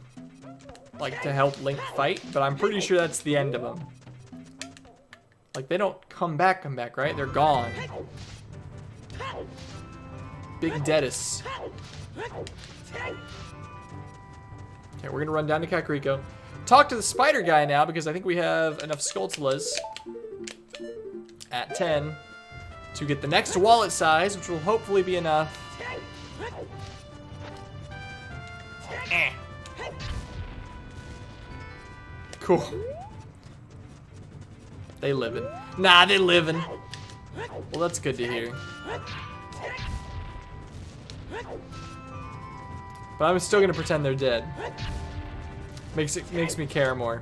Like, to help Link fight. But I'm pretty sure that's the end of them. Like, they don't come back, right? They're gone. Big Dedis. Okay, we're gonna run down to Kakariko. Talk to the spider guy now because I think we have enough Skulltulas at 10 to get the next wallet size, which will hopefully be enough. Cool. They living. Nah, they living. Well, that's good to hear. But I'm still gonna pretend they're dead. Makes me care more.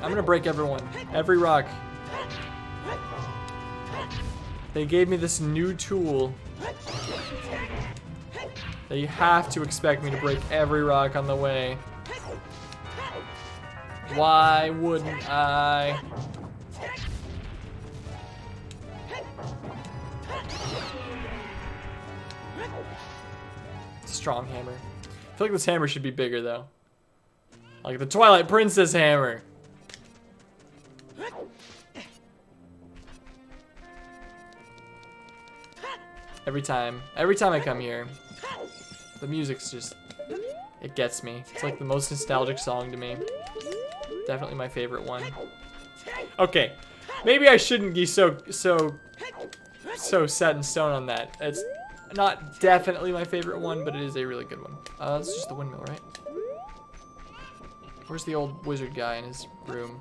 I'm gonna break every rock. They gave me this new tool. That you have to expect me to break every rock on the way. Why wouldn't I? Strong hammer. I feel like this hammer should be bigger though. Like the Twilight Princess hammer. Every time I come here, the music's just, it gets me. It's like the most nostalgic song to me. Definitely my favorite one. Okay, maybe I shouldn't be so set in stone on that. It's not definitely my favorite one, but it is a really good one. This is just the windmill, right? Where's the old wizard guy in his room?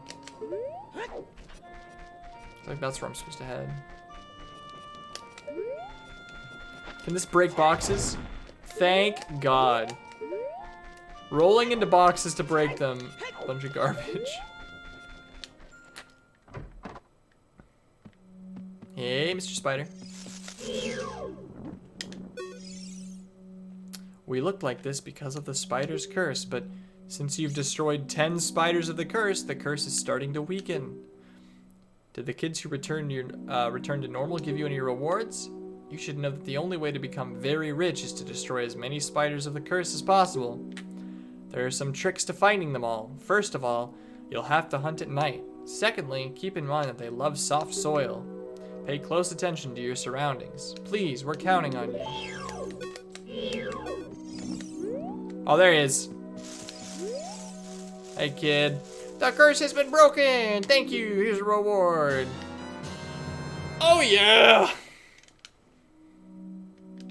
I feel like that's where I'm supposed to head. Can this break boxes? Thank God. Rolling into boxes to break them. Bunch of garbage. Hey, Mr. Spider. We look like this because of the spider's curse, but Since you've destroyed 10 spiders of the curse is starting to weaken. Did the kids who return to normal give you any rewards? You should know that the only way to become very rich is to destroy as many spiders of the curse as possible. There are some tricks to finding them all. First of all, you'll have to hunt at night. Secondly, keep in mind that they love soft soil. Pay close attention to your surroundings. Please, we're counting on you. Oh, there he is. Hey, kid. The curse has been broken. Thank you. Here's a reward. Oh, yeah.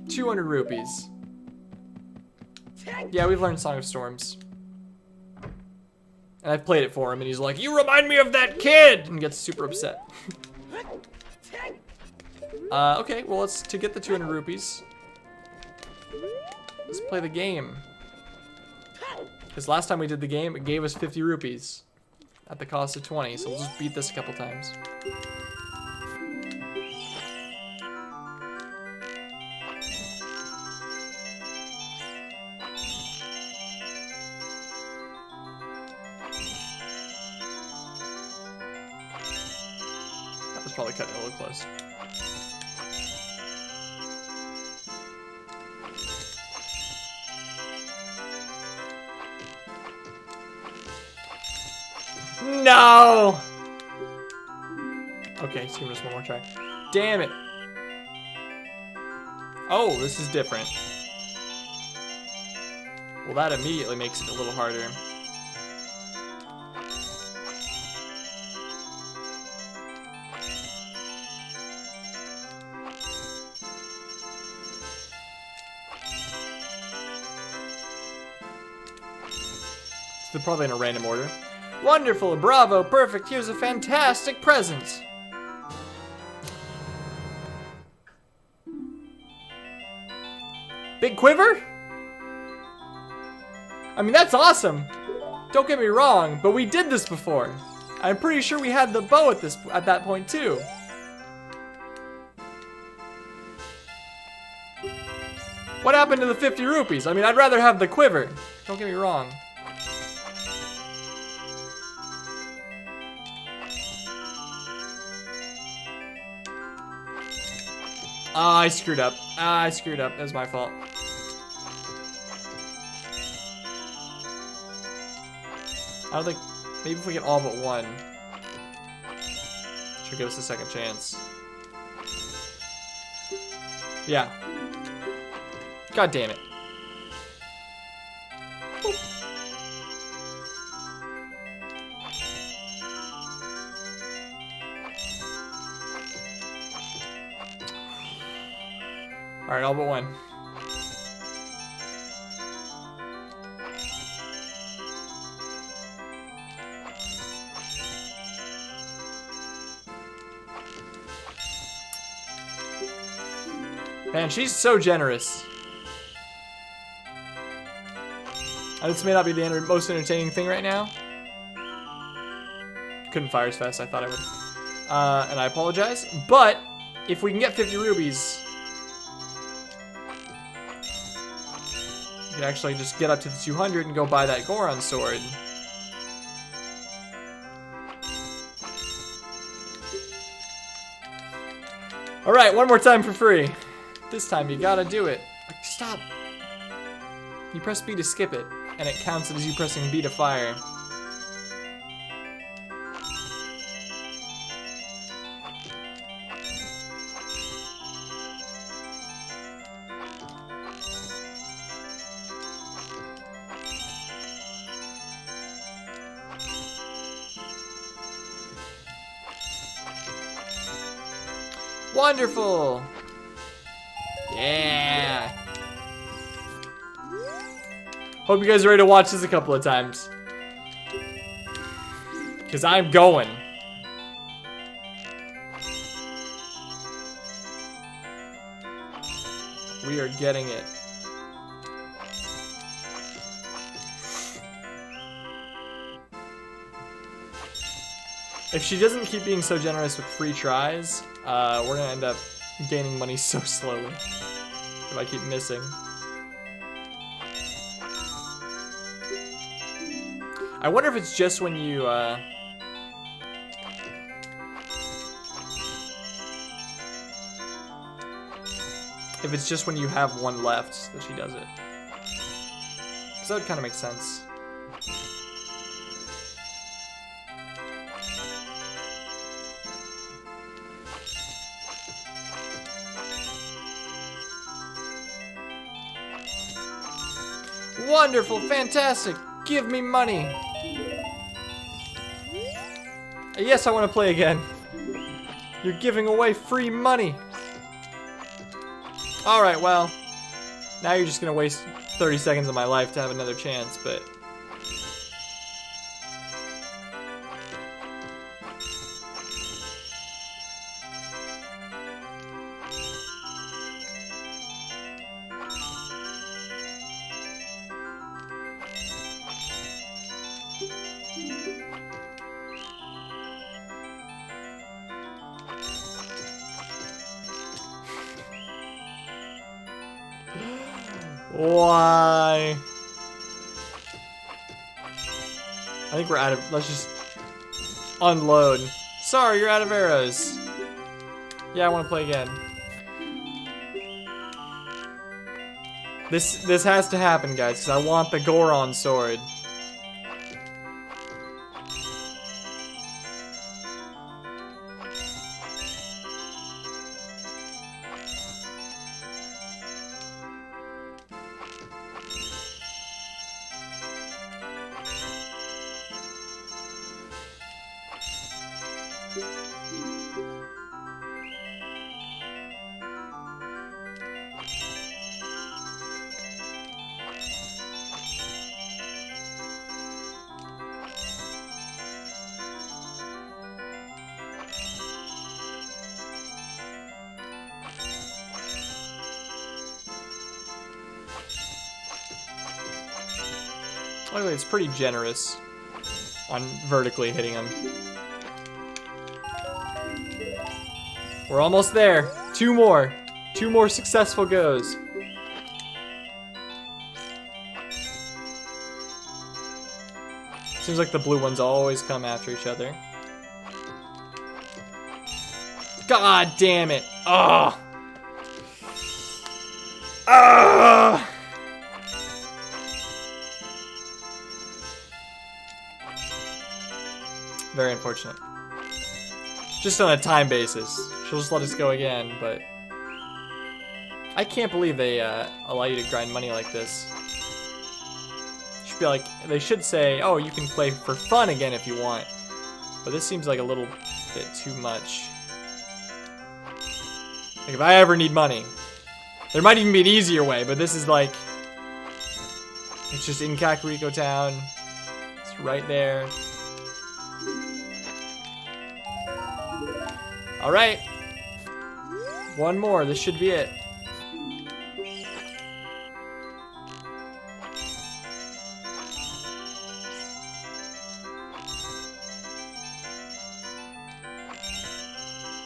200 rupees. Yeah, we've learned Song of Storms. And I've played it for him, and he's like, "You remind me of that kid!" And gets super upset. Okay, well, to get the 200 rupees, let's play the game. Because last time we did the game, it gave us 50 rupees at the cost of 20, so we'll just beat this a couple times. That was probably cutting it a little close. No! Okay, let's give this one more try. Damn it. Oh, this is different. Well, that immediately makes it a little harder. They're probably in a random order. Wonderful, bravo, perfect. Here's a fantastic present. Big quiver? I mean, that's awesome. Don't get me wrong, but we did this before. I'm pretty sure we had the bow at that point too. What happened to the 50 rupees? I mean, I'd rather have the quiver. Don't get me wrong. Ah, I screwed up. I screwed up. That was my fault. I don't think... Maybe if we get all but one. Should give us a second chance. Yeah. God damn it. Alright, all but one. Man, she's so generous. This may not be the most entertaining thing right now. Couldn't fire as fast as I thought I would. And I apologize. But, if we can get 50 rubies... You can actually just get up to the 200 and go buy that Goron sword. Alright, one more time for free. This time you gotta do it. Like, stop. You press B to skip it, and it counts as you pressing B to fire. Wonderful! Yeah! Hope you guys are ready to watch this a couple of times. Because I'm going. We are getting it. If she doesn't keep being so generous with free tries, we're gonna end up gaining money so slowly. If I keep missing. I wonder if it's just when you, if it's just when you have one left that she does it. Because that would kind of make sense. Wonderful, fantastic, give me money. Yes, I want to play again. You're giving away free money. Alright, well, now you're just gonna waste 30 seconds of my life to have another chance, but... Why? I think we're out of, let's just unload. Sorry, you're out of arrows. Yeah, I want to play again. This has to happen, guys, because I want the Goron sword. Luckily, it's pretty generous on vertically hitting him. We're almost there. Two more. Two more successful goes. Seems like the blue ones always come after each other. God damn it. Ugh. Ugh. Very unfortunate. Just on a time basis. She'll just let us go again, but... I can't believe they allow you to grind money like this. Should be like, they should say, oh, you can play for fun again if you want. But this seems like a little bit too much. Like, if I ever need money, there might even be an easier way, but this is like... It's just in Kakariko Town. It's right there. Alright. One more. This should be it.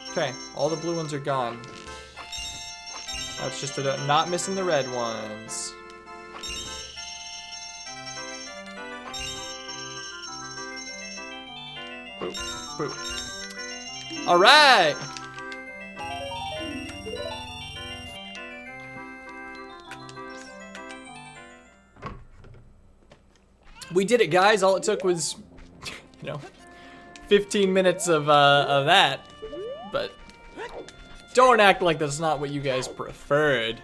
Okay. All the blue ones are gone. That's just not missing the red ones. Boop. Boop. All right. We did it, guys. All it took was, 15 minutes of that. But don't act like that's not what you guys preferred.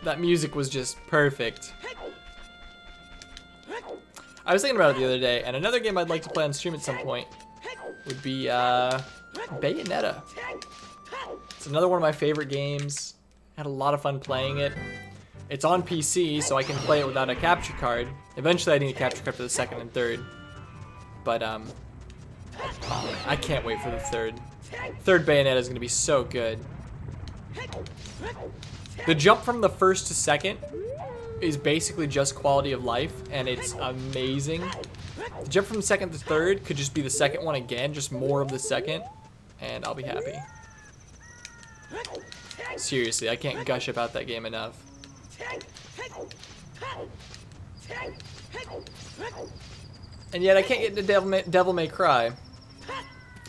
That music was just perfect. I was thinking about it the other day, and another game I'd like to play on stream at some point would be Bayonetta. It's another one of my favorite games. Had a lot of fun playing it. It's on PC, so I can play it without a capture card. Eventually I need a capture card for the second and third. But I can't wait for the third. Third Bayonetta is gonna be so good. The jump from the first to second is basically just quality of life, and it's amazing. The jump from second to third could just be the second one again, just more of the second, and I'll be happy. Seriously, I can't gush about that game enough. And yet I can't get into Devil May Cry.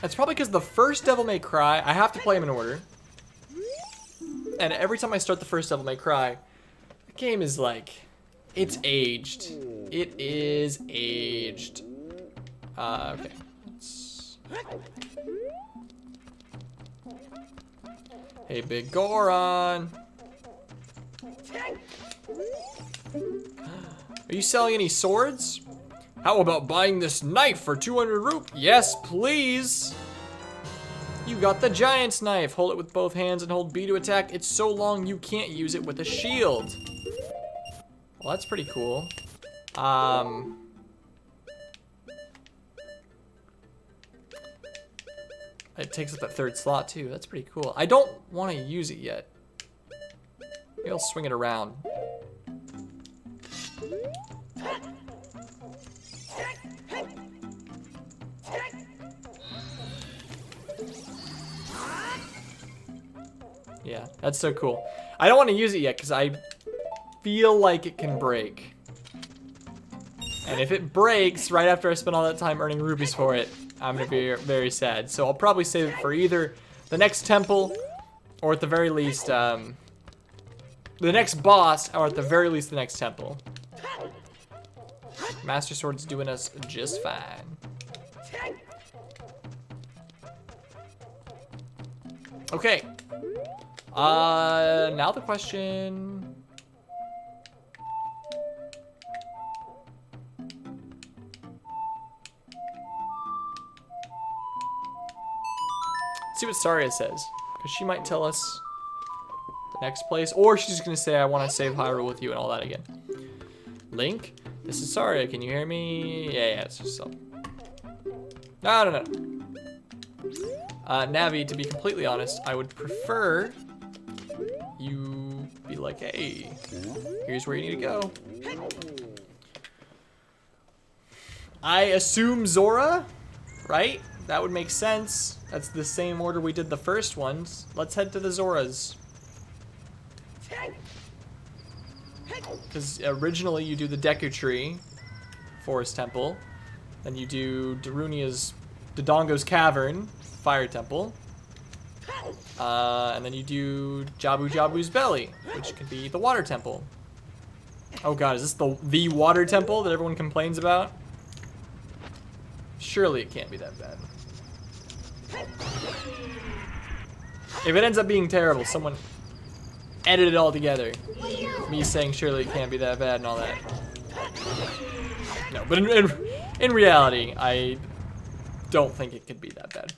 That's probably because the first Devil May Cry, I have to play them in order. And every time I start the first Devil May Cry, the game is like, it's aged. It is aged. Okay. Hey, Big Goron. Are you selling any swords? How about buying this knife for 200 rupees? Yes, please. You got the giant's knife. Hold it with both hands and hold B to attack. It's so long you can't use it with a shield. Well, that's pretty cool. It takes up that third slot too. That's pretty cool. I don't want to use it yet. Maybe I'll swing it around. Yeah, that's so cool. I don't want to use it yet because I feel like it can break. And if it breaks right after I spend all that time earning rupees for it, I'm going to be very sad. So I'll probably save it for either the next temple or at the very least, the next boss, or at the very least the next temple. Master Sword's doing us just fine. Okay. Now the question. Let's see what Saria says, because she might tell us the next place, or she's just gonna say, I want to save Hyrule with you and all that again. Link, this is Saria. Can you hear me? Yeah, it's just so. No. Navi, to be completely honest, I would prefer you be like, hey, here's where you need to go. I assume Zora, right? That would make sense. That's the same order we did the first ones. Let's head to the Zoras. Because originally you do the Deku Tree Forest Temple. Then you do Dodongo's Cavern Fire Temple. And then you do Jabu Jabu's Belly, which could be the Water Temple. Oh god, is this the Water Temple that everyone complains about? Surely it can't be that bad. If it ends up being terrible, someone edit it all together. Me saying surely it can't be that bad and all that. No, but in reality, I don't think it could be that bad.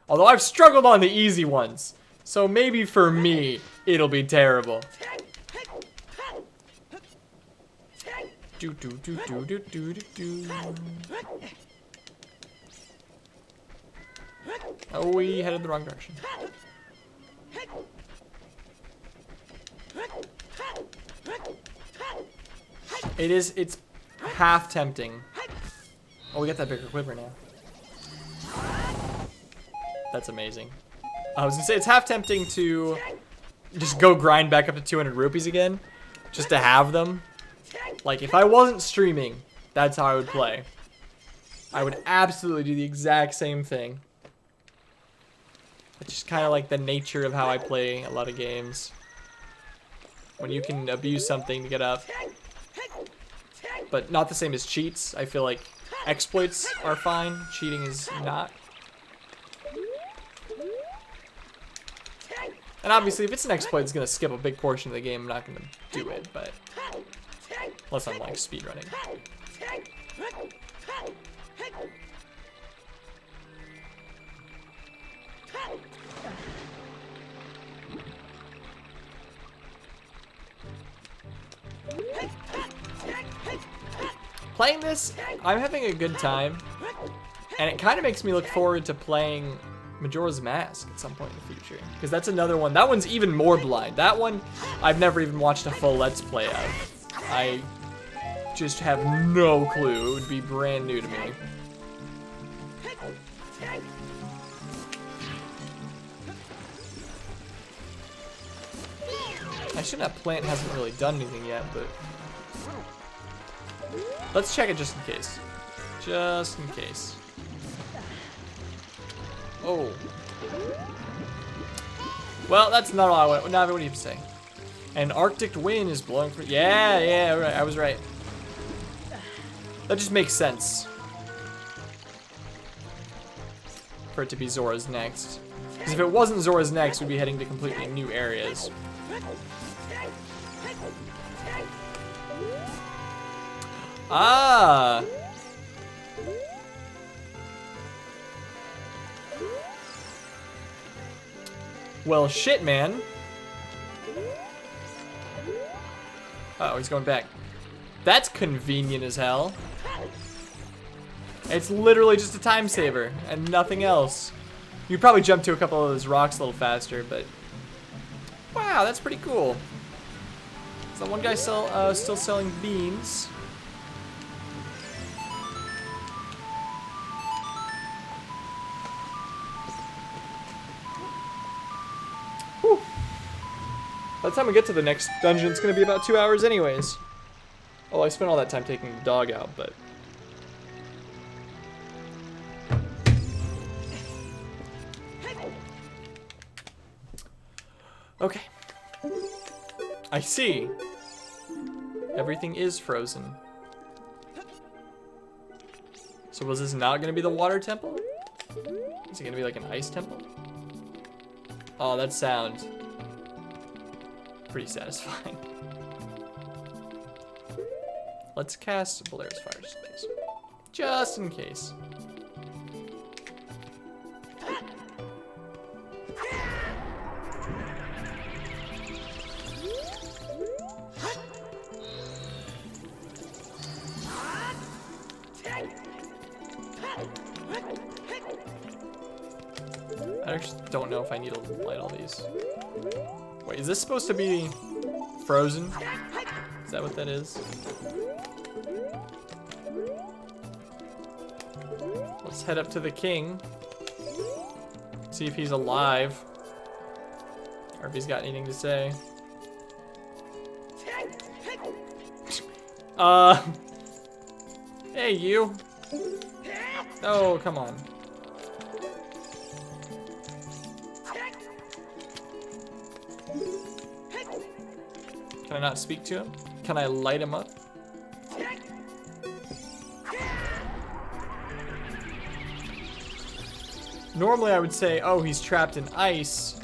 Although I've struggled on the easy ones, so maybe for me, it'll be terrible. Oh, we headed the wrong direction. It's half tempting. Oh, we got that bigger quiver now. That's amazing. I was gonna say, it's half tempting to just go grind back up to 200 rupees again, just to have them. Like, if I wasn't streaming, that's how I would play. I would absolutely do the exact same thing. It's just kind of like the nature of how I play a lot of games. When you can abuse something to get up. But not the same as cheats. I feel like exploits are fine. Cheating is not. And obviously, if it's an exploit, it's going to skip a big portion of the game. I'm not going to do it, but... Unless I'm, like, speedrunning. Playing this, I'm having a good time, and it kind of makes me look forward to playing Majora's Mask at some point in the future, because that's another one. That one's even more blind. That one, I've never even watched a full Let's Play of. I just have no clue. It would be brand new to me. I assume that plant hasn't really done anything yet, but... Let's check it just in case. Just in case. Oh. Well, that's not all I want. Not what you say. An Arctic wind is blowing for. Yeah, right. I was right. That just makes sense. For it to be Zora's next. Because if it wasn't Zora's next, we'd be heading to completely new areas. Ah! Well, shit, man. Uh-oh, he's going back. That's convenient as hell. It's literally just a time saver and nothing else. You probably jump to a couple of those rocks a little faster, but wow, that's pretty cool. Is that one guy still selling beans? Whew. By the time we get to the next dungeon, it's gonna be about 2 hours anyways. Oh, I spent all that time taking the dog out, but okay. I see. Everything is frozen. So was this not gonna be the water temple? Is it gonna be like an ice temple? Oh, that sounds pretty satisfying. Let's cast Valera's Fire just in case. Just in case. I actually don't know if I need to light all these. Wait, is this supposed to be frozen? Is that what that is? Let's head up to the king. See if he's alive. Or if he's got anything to say. Hey, you. Oh, come on. Can I not speak to him? Can I light him up? Normally I would say, oh, he's trapped in ice.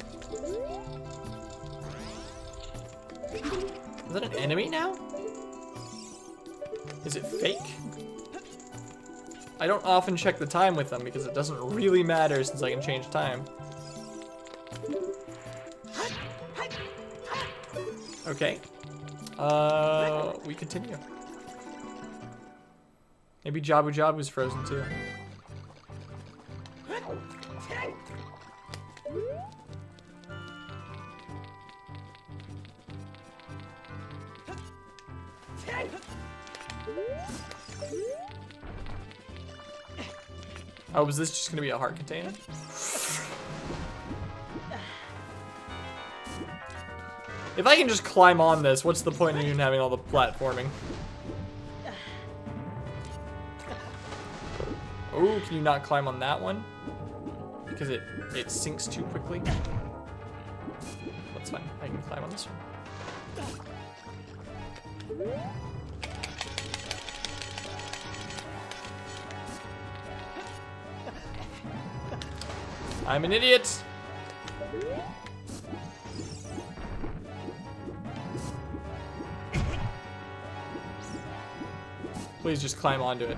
Is that an enemy now? Is it fake? I don't often check the time with them because it doesn't really matter since I can change time. Okay. We continue. Maybe Jabu Jabu's frozen too. Oh, was this just gonna be a heart container? If I can just climb on this, what's the point in even having all the platforming? Oh, can you not climb on that one? Because it sinks too quickly. That's fine, I can climb on this one. I'm an idiot. Please just climb onto it.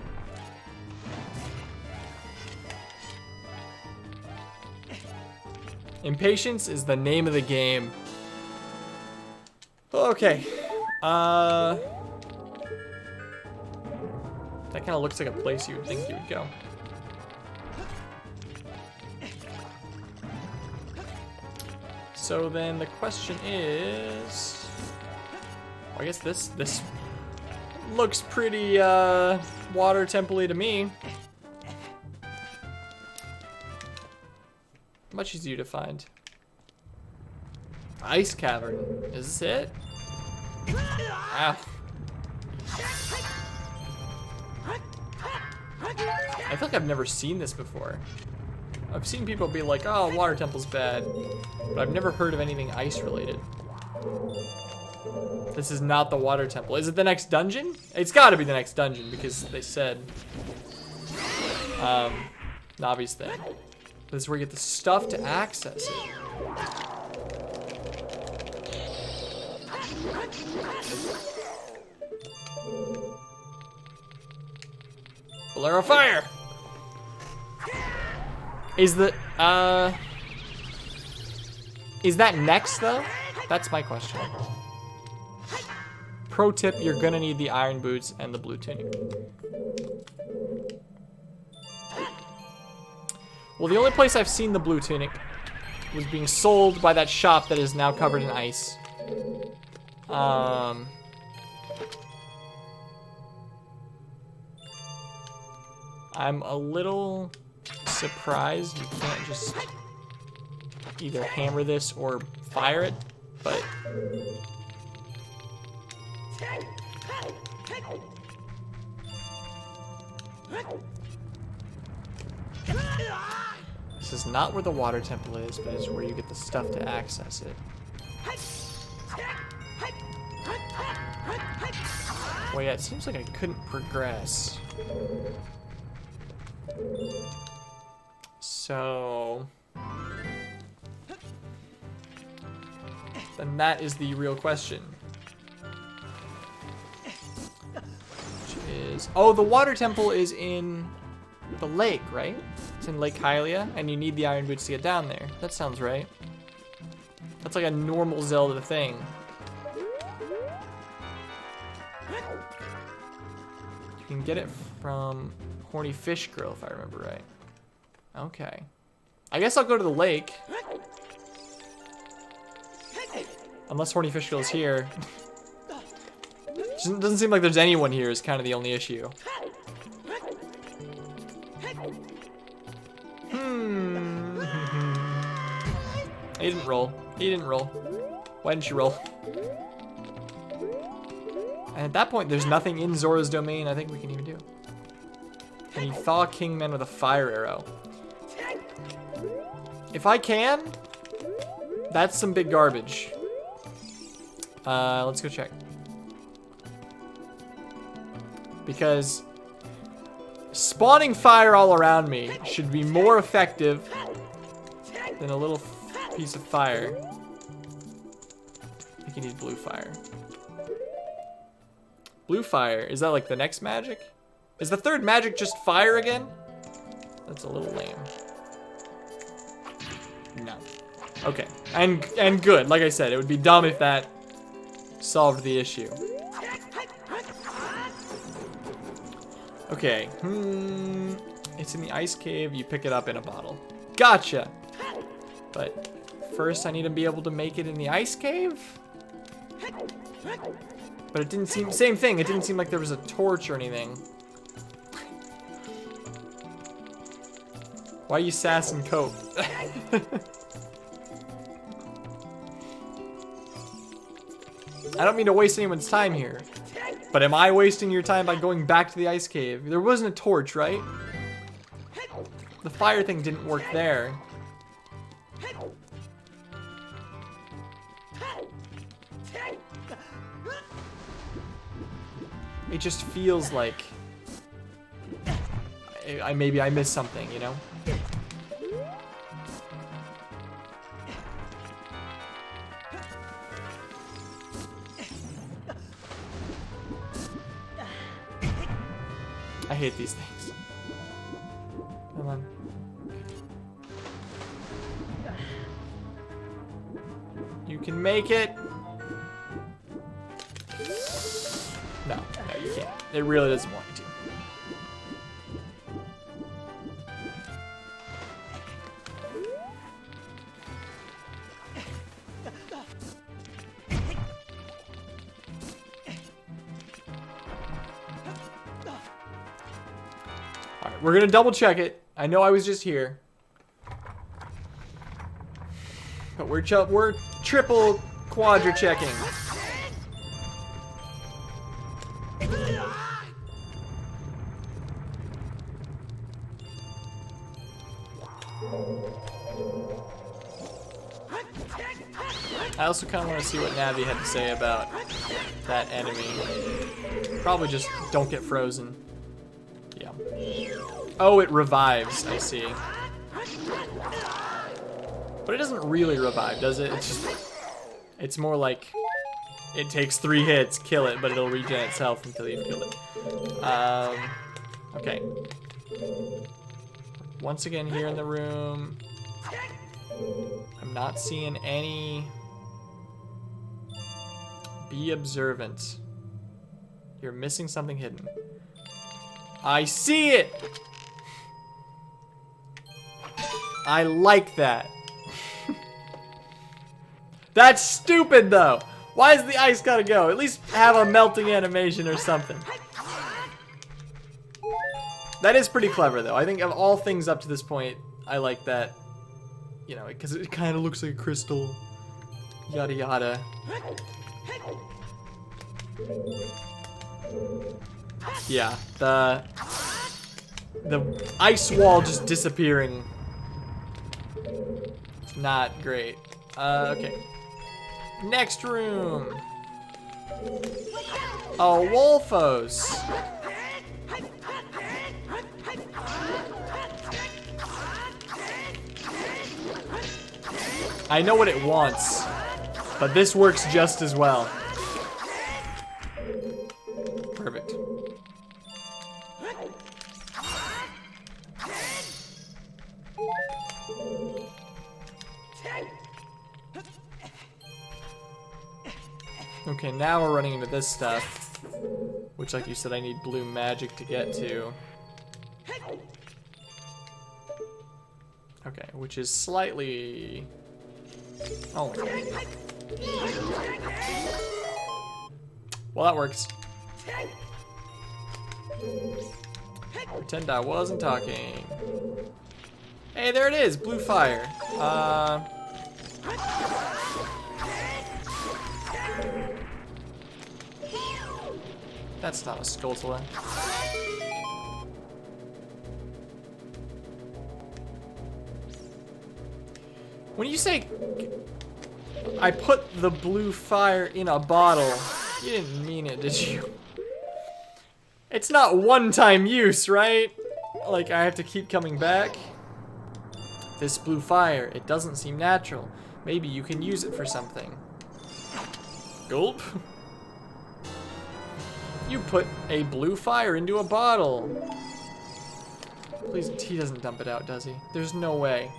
Impatience is the name of the game. Okay. That kind of looks like a place you would think you would go. So then the question is, well, I guess this looks pretty water temple-y to me. Much easier to find. Ice cavern. Is this it? Ah. I feel like I've never seen this before. I've seen people be like, oh, water temple's bad. But I've never heard of anything ice related. This is not the water temple. Is it the next dungeon? It's gotta be the next dungeon because they said Navi's thing. This is where you get the stuff to access it. Bolero fire! Is that next though? That's my question. Pro tip, you're gonna need the iron boots and the blue tunic. Well, the only place I've seen the blue tunic was being sold by that shop that is now covered in ice. I'm a little surprised you can't just either hammer this or fire it, but this is not where the water temple is, but it's where you get the stuff to access it. Well, yeah, it seems like I couldn't progress. So then that is the real question. Which is, oh, the water temple is in the lake, right? It's in Lake Hylia, and you need the iron boots to get down there. That sounds right. That's like a normal Zelda thing. You can get it from Horny Fish Girl, if I remember right. Okay. I guess I'll go to the lake. Unless Horny Fish Girl is here. Doesn't seem like there's anyone here is kind of the only issue. He didn't roll. He didn't roll. Why didn't you roll? And at that point, there's nothing in Zora's domain I think we can even do. Can you thaw Kingman with a fire arrow? If I can, that's some big garbage. Let's go check. Because spawning fire all around me should be more effective than a little piece of fire. I think you need blue fire. Blue fire, is that like the next magic? Is the third magic just fire again? That's a little lame. No. Okay, and good. Like I said, it would be dumb if that solved the issue. Okay, it's in the ice cave. You pick it up in a bottle. Gotcha. But first I need to be able to make it in the ice cave? But it didn't seem, same thing, it didn't seem like there was a torch or anything. Why are you sassing Cope? I don't mean to waste anyone's time here, but am I wasting your time by going back to the ice cave? There wasn't a torch, right? The fire thing didn't work there. It just feels like maybe I missed something, you know? I hate these things. Come on. You can make it. No, you can't. It really doesn't want you to. Alright, we're gonna double check it. I know I was just here. But we're triple quadra checking. I also kind of want to see what Navi had to say about that enemy. Probably just don't get frozen. Yeah. Oh, it revives, I see. But it doesn't really revive, does it? It's more like it takes 3 hits, kill it, but it'll regen itself until you've killed it. Okay. Once again here in the room. I'm not seeing any. Be observant. You're missing something hidden. I see it! I like that. That's stupid though. Why is the ice gotta go? At least have a melting animation or something. That is pretty clever though. I think of all things up to this point, I like that. You know, because it kind of looks like a crystal. Yada yada. Yeah, the ice wall just disappearing. It's not great. Okay. Next room. Oh, Wolfos. I know what it wants, but this works just as well. Perfect. Okay, now we're running into this stuff, which, like you said, I need blue magic to get to. Okay, which is slightly... Oh. Well, that works. Pretend I wasn't talking. Hey, there it is, blue fire. That's not a Skulltula. When you say I put the blue fire in a bottle, you didn't mean it, did you? It's not one-time use, right? Like I have to keep coming back. This blue fire, it doesn't seem natural. Maybe you can use it for something. Gulp. You put a blue fire into a bottle. Please, he doesn't dump it out, does he? There's no way.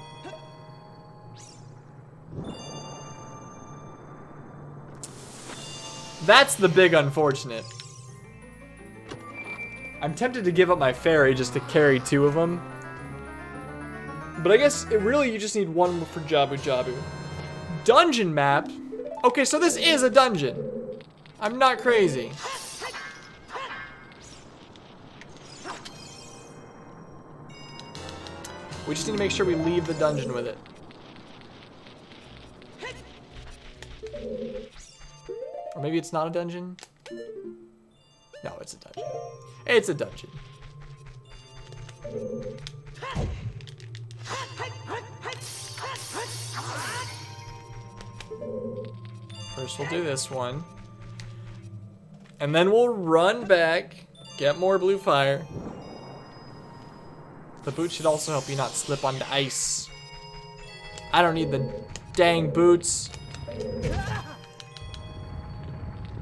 That's the big unfortunate. I'm tempted to give up my fairy just to carry 2 of them. But I guess really you just need 1 for Jabu Jabu. Dungeon map? Okay, so this is a dungeon. I'm not crazy. We just need to make sure we leave the dungeon with it. Or maybe it's not a dungeon? No, it's a dungeon. It's a dungeon. First we'll do this one. And then we'll run back, get more blue fire. The boots should also help you not slip onto ice. I don't need the dang boots.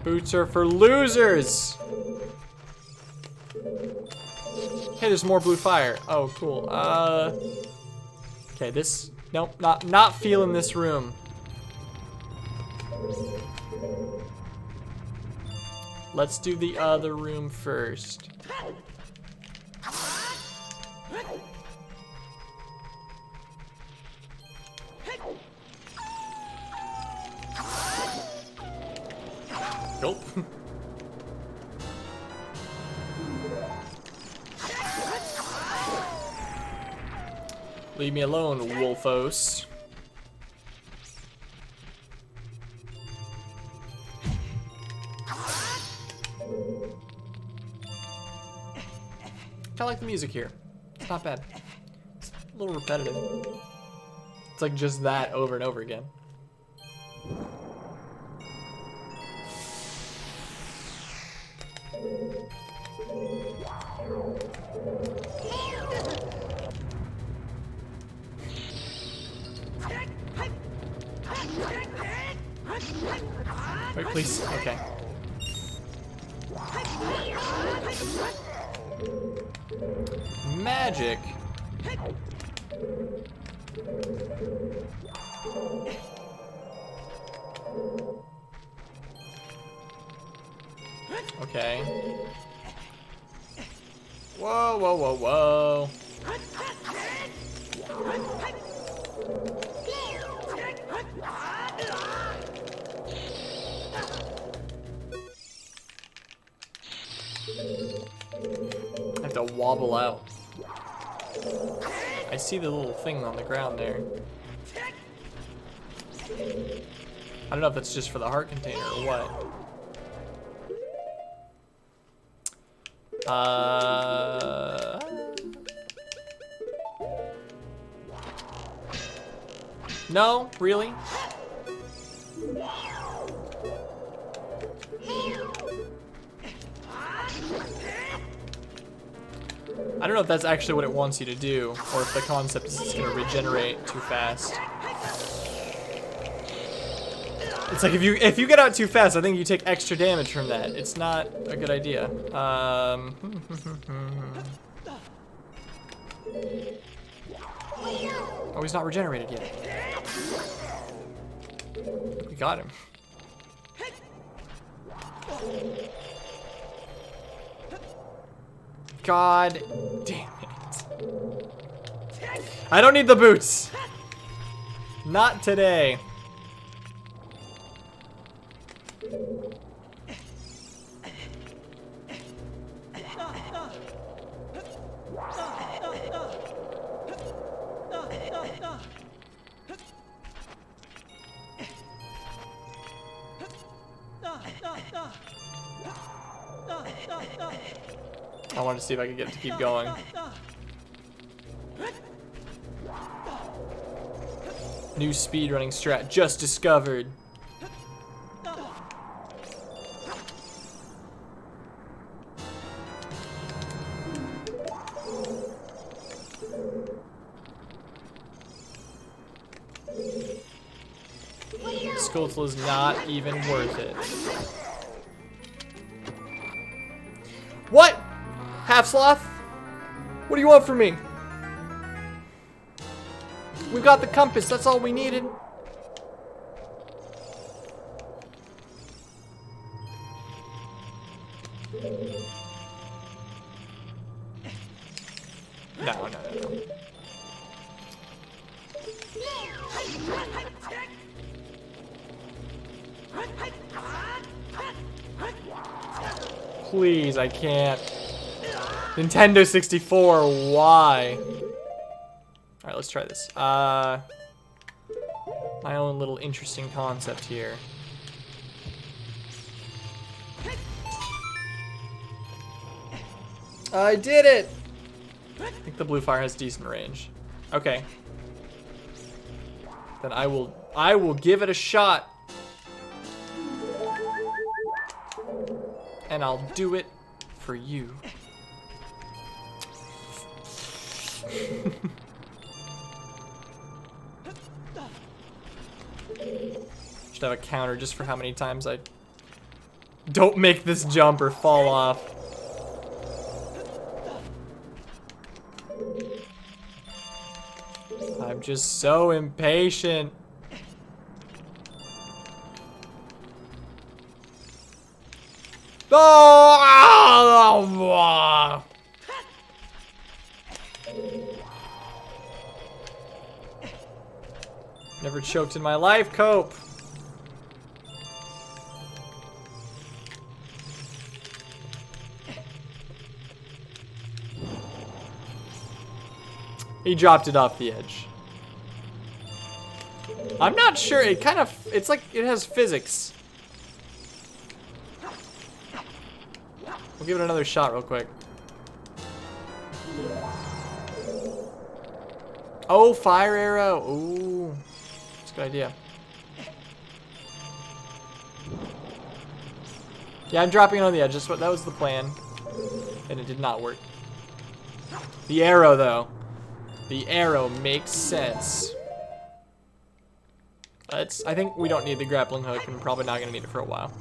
Boots are for losers. Hey, there's more blue fire. Oh, cool. Okay, this, nope, not feeling this room. Let's do the other room first. Nope. Leave me alone, Wolfos. I like the music here. It's not bad. It's a little repetitive. It's like just that over and over again. Wait, please. Okay. Magic. Okay. Whoa, whoa, whoa, whoa. I have to wobble out. I see the little thing on the ground there. I don't know if that's just for the heart container or what. No, really? I don't know if that's actually what it wants you to do, or if the concept is it's gonna regenerate too fast. It's like if you get out too fast, I think you take extra damage from that. It's not a good idea. Oh, he's not regenerated yet. We got him. God damn it. I don't need the boots. Not today. I wanted to see if I could get it to keep going. New speedrunning strat just discovered. Skulltula is not even worth it. What? Half sloth? What do you want from me? We got the compass, that's all we needed. No. Please, I can't. Nintendo 64, why? Alright, let's try this. My own little interesting concept here. I did it! I think the blue fire has decent range. Okay. Then I will give it a shot. And I'll do it for you. Should have a counter just for how many times I don't make this jump or fall off. I'm just so impatient. Oh! Never choked in my life, Cope. He dropped it off the edge. I'm not sure, it's like it has physics. We'll give it another shot real quick. Oh, fire arrow. Ooh, that's a good idea. Yeah, I'm dropping it on the edge. That was the plan. And it did not work. The arrow, though. The arrow makes sense. I think we don't need the grappling hook, and probably not going to need it for a while.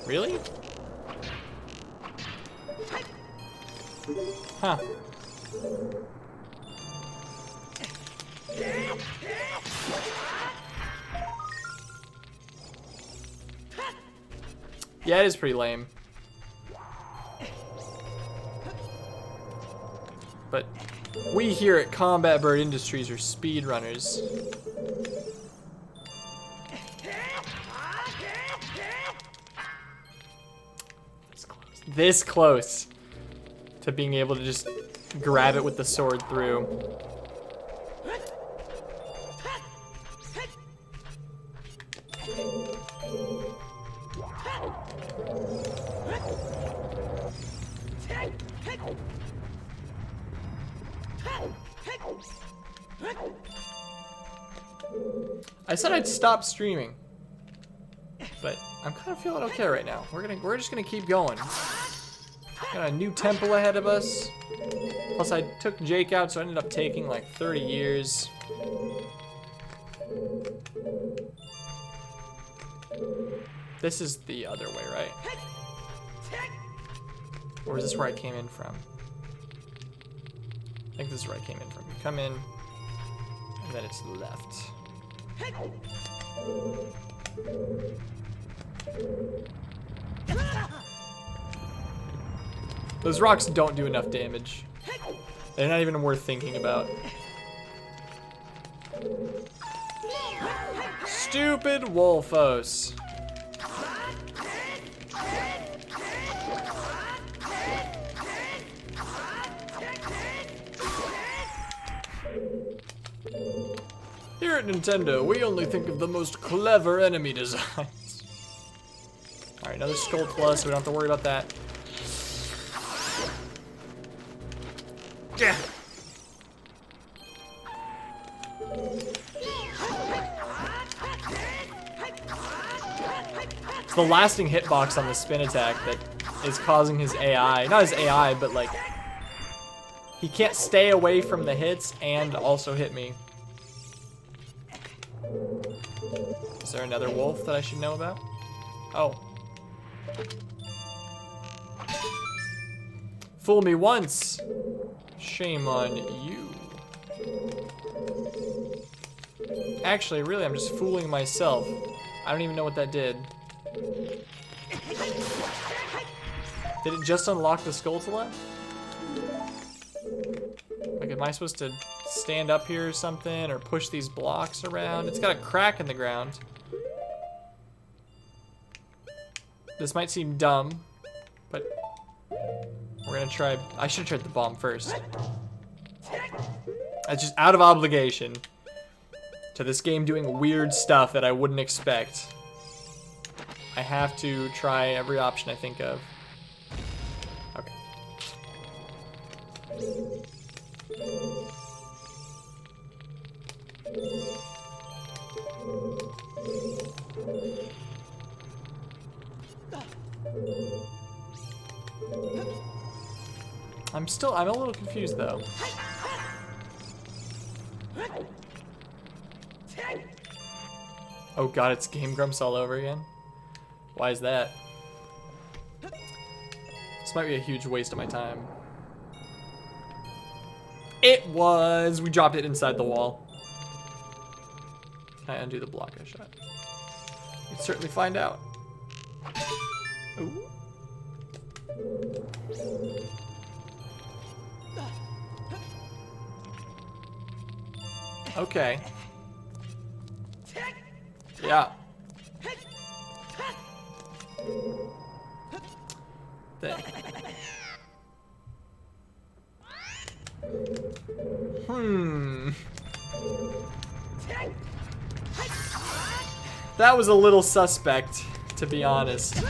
Really? Huh. Yeah, it is pretty lame. But we here at Combat Bird Industries are speedrunners. This close to being able to just grab it with the sword through. I said I'd stop streaming, but I'm kind of feeling okay right now. We're just gonna keep going. Got a new temple ahead of us. Plus, I took Jake out, so I ended up taking like 30 years. This is the other way, right? Or is this where I came in from? I think this is where I came in from. You come in, and then it's left. Those rocks don't do enough damage. They're not even worth thinking about. Stupid Wolfos. Here at Nintendo, we only think of the most clever enemy designs. Alright, another Skull Plus, so we don't have to worry about that. Yeah. It's the lasting hitbox on the spin attack that is causing his AI, not his AI, but like, he can't stay away from the hits and also hit me. Is there another wolf that I should know about? Oh. Fool me once. Shame on you. Actually, really, I'm just fooling myself. I don't even know what that did. Did it just unlock the Skulltula? Like, am I supposed to stand up here or something, or push these blocks around? It's got a crack in the ground. This might seem dumb, but we're gonna try. I should have tried the bomb first. That's just out of obligation to this game doing weird stuff that I wouldn't expect. I have to try every option I think of. Okay. I'm a little confused though. Oh god, it's Game Grumps all over again? Why is that? This might be a huge waste of my time. It was! We dropped it inside the wall. Can I undo the block I shot? We can certainly find out. Ooh. Okay. Yeah. There. That was a little suspect, to be honest.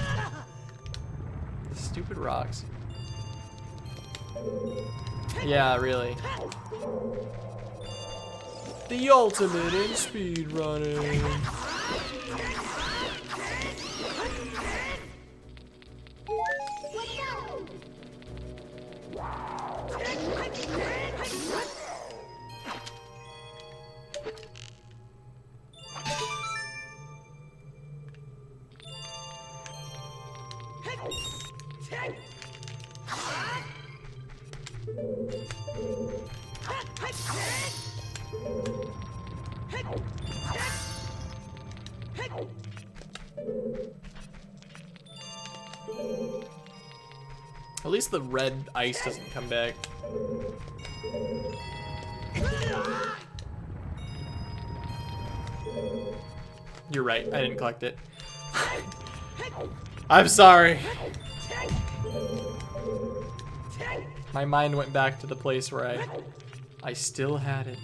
Stupid rocks. Yeah, really. The ultimate in speed running. At least the red ice doesn't come back. You're right, I didn't collect it. I'm sorry. My mind went back to the place where I still had it.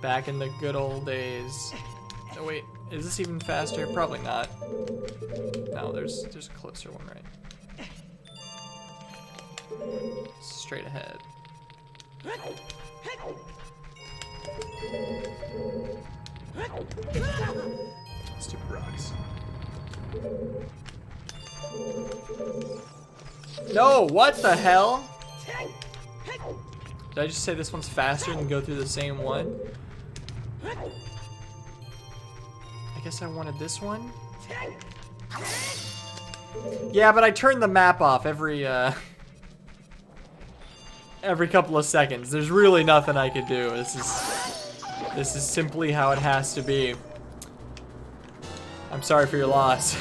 Back in the good old days. Oh wait, is this even faster? Probably not. No, there's a closer one, right? Straight ahead. Stupid rocks. No, what the hell? Did I just say this one's faster and go through the same one? I guess I wanted this one. Yeah, but I turned the map off every couple of seconds. There's really nothing I could do. This is simply how it has to be. I'm sorry for your loss.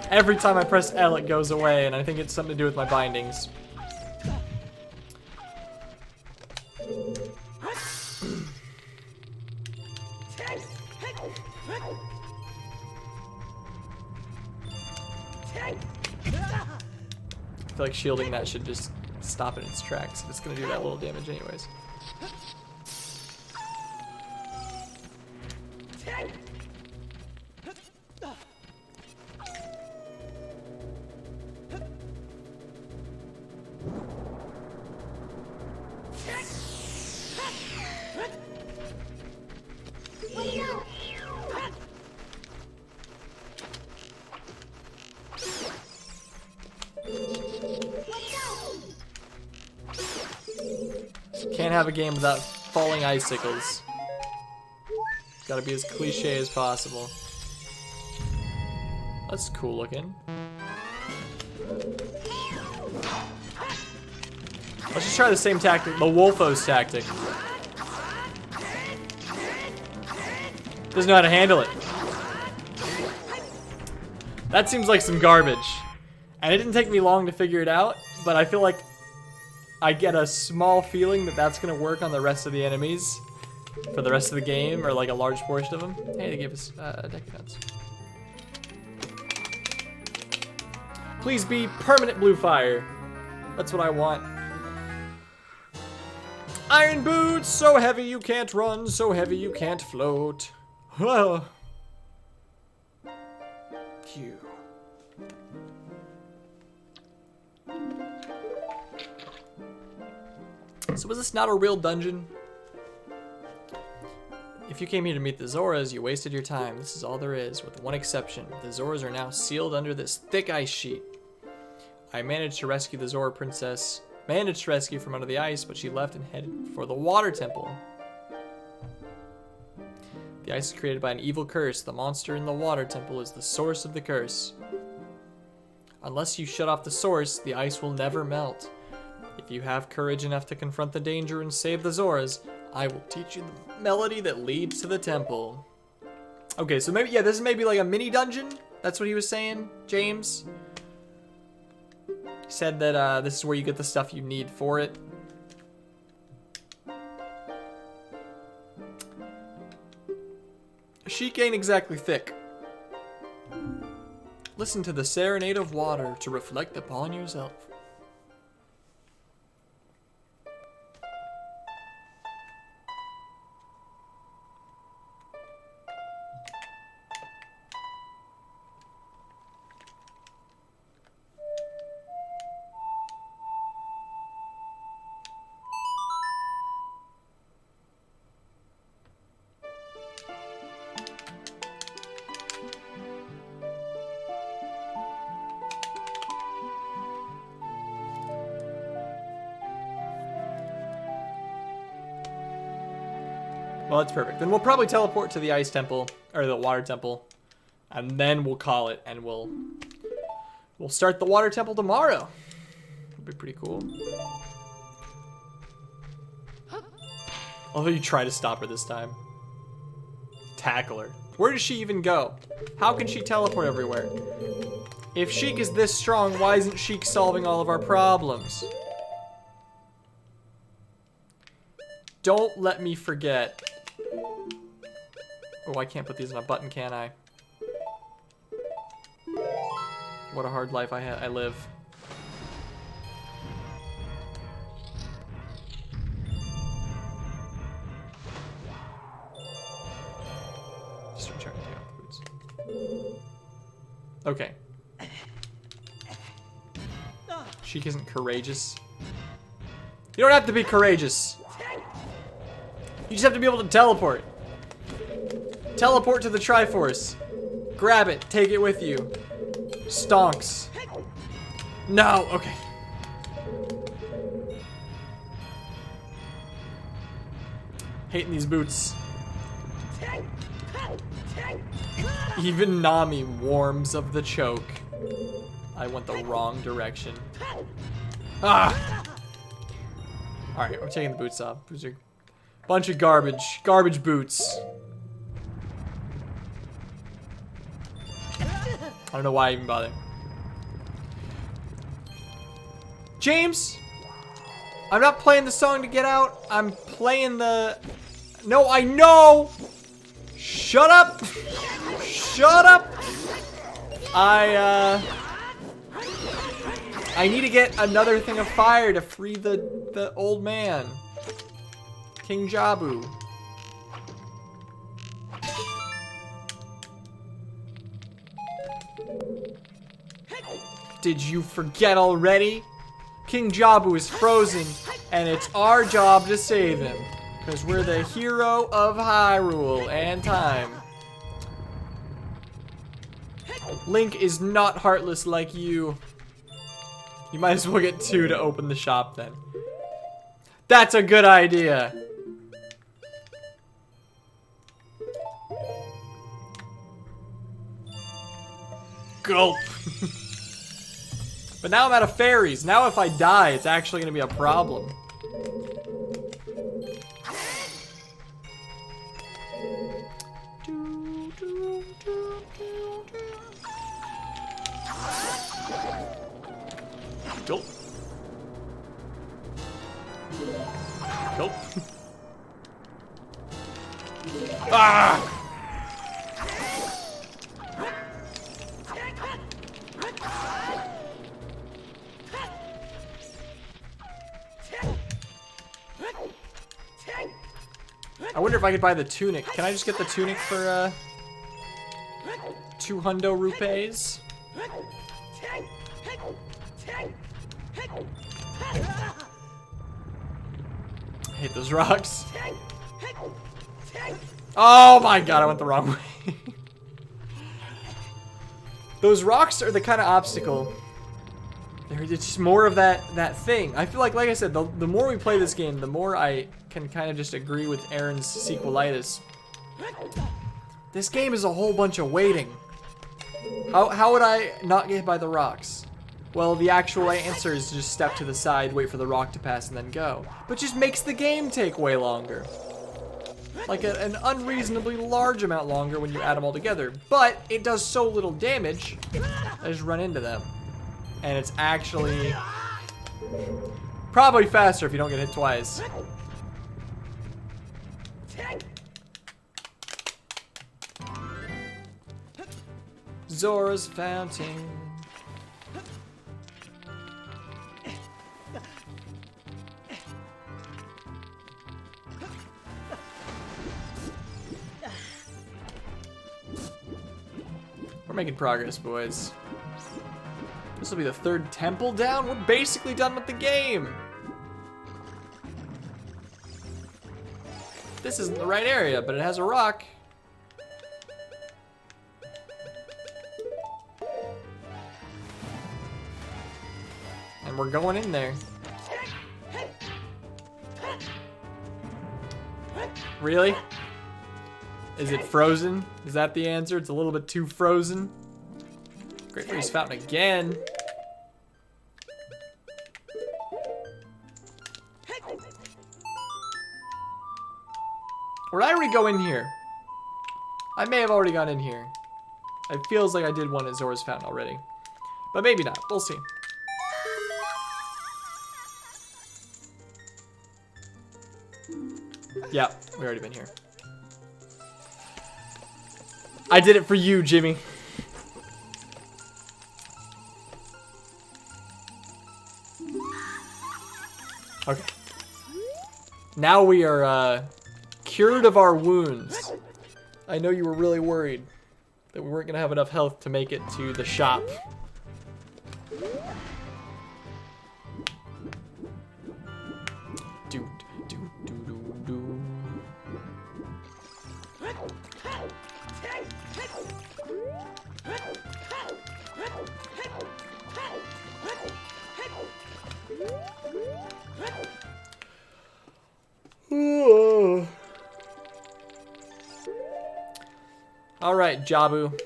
Every time I press L, it goes away, and I think it's something to do with my bindings. I feel like shielding that should just stop it in its tracks. It's gonna do that little damage anyways. Can't have a game without falling icicles. Gotta be as cliche as possible. That's cool looking. Let's just try the same tactic, the Wolfos tactic. Doesn't know how to handle it. That seems like some garbage. And it didn't take me long to figure it out, but I feel like I get a small feeling that that's gonna work on the rest of the enemies for the rest of the game, or like a large portion of them. Hey, they gave us a deck of nuts. Please be permanent blue fire. That's what I want. Iron boots, so heavy you can't run, so heavy you can't float. Q. So was this not a real dungeon? If you came here to meet the Zoras, you wasted your time. This is all there is, with one exception. The Zoras are now sealed under this thick ice sheet. I managed to rescue the Zora princess. Managed to rescue from under the ice, but she left and headed for the water temple. The ice is created by an evil curse. The monster in the water temple is the source of the curse. Unless you shut off the source, the ice will never melt. If you have courage enough to confront the danger and save the Zoras, I will teach you the melody that leads to the temple. Okay, so maybe, yeah, this is maybe like a mini dungeon. That's what he was saying, James. He said that this is where you get the stuff you need for it. Sheik ain't exactly thick. Listen to the serenade of water to reflect upon yourself. Well, that's perfect. Then we'll probably teleport to the ice temple, or the water temple, and then we'll call it, and we'll start the water temple tomorrow. That'd be pretty cool. Although you try to stop her this time. Tackle her. Where does she even go? How can she teleport everywhere? If Sheik is this strong, why isn't Sheik solving all of our problems? Don't let me forget. Oh, I can't put these on a button, can I? What a hard life I live. Just trying to take out the boots. Okay. Sheik isn't courageous. You don't have to be courageous. You just have to be able to teleport. Teleport to the Triforce. Grab it. Take it with you. Stonks. No. Okay. Hating these boots. Even Nami warms of the choke. I went the wrong direction. Ah! Alright, we're taking the boots off. Boots are a bunch of garbage. Garbage boots. I don't know why I even bother. James! I'm not playing the song to get out. I'm playing the... No, I know! Shut up! Shut up! I need to get another thing of fire to free the old man. King Jabu. Did you forget already? King Jabu is frozen, and it's our job to save him. Because we're the hero of Hyrule and time. Link is not heartless like you. You might as well get 2 to open the shop then. That's a good idea. Gulp. But now I'm out of fairies. Now if I die, it's actually going to be a problem. Gulp. Gulp. Ah! I wonder if I could buy the tunic. Can I just get the tunic for 200 rupees? I hate those rocks. Oh my god, I went the wrong way. Those rocks are the kind of obstacle. It's just more of that thing. I feel like I said, the more we play this game, the more I can kind of just agree with Aaron's sequelitis. This game is a whole bunch of waiting. How would I not get hit by the rocks? Well, the actual answer is just step to the side, wait for the rock to pass, and then go. But just makes the game take way longer. Like an unreasonably large amount longer when you add them all together. But it does so little damage, I just run into them. And it's actually probably faster if you don't get hit twice. Zora's Fountain. We're making progress, boys. This will be the 3rd temple down. We're basically done with the game. This isn't the right area, but it has a rock. And we're going in there. Really? Is it frozen? Is that the answer? It's a little bit too frozen. Great Freeze Fountain again. Or did I already go in here? I may have already gone in here. It feels like I did one at Zora's Fountain already. But maybe not. We'll see. Yeah, we already been here. I did it for you, Jimmy. Okay. Now we are cured of our wounds. I know you were really worried that we weren't gonna have enough health to make it to the shop. Do do do do do. All right, Jabu.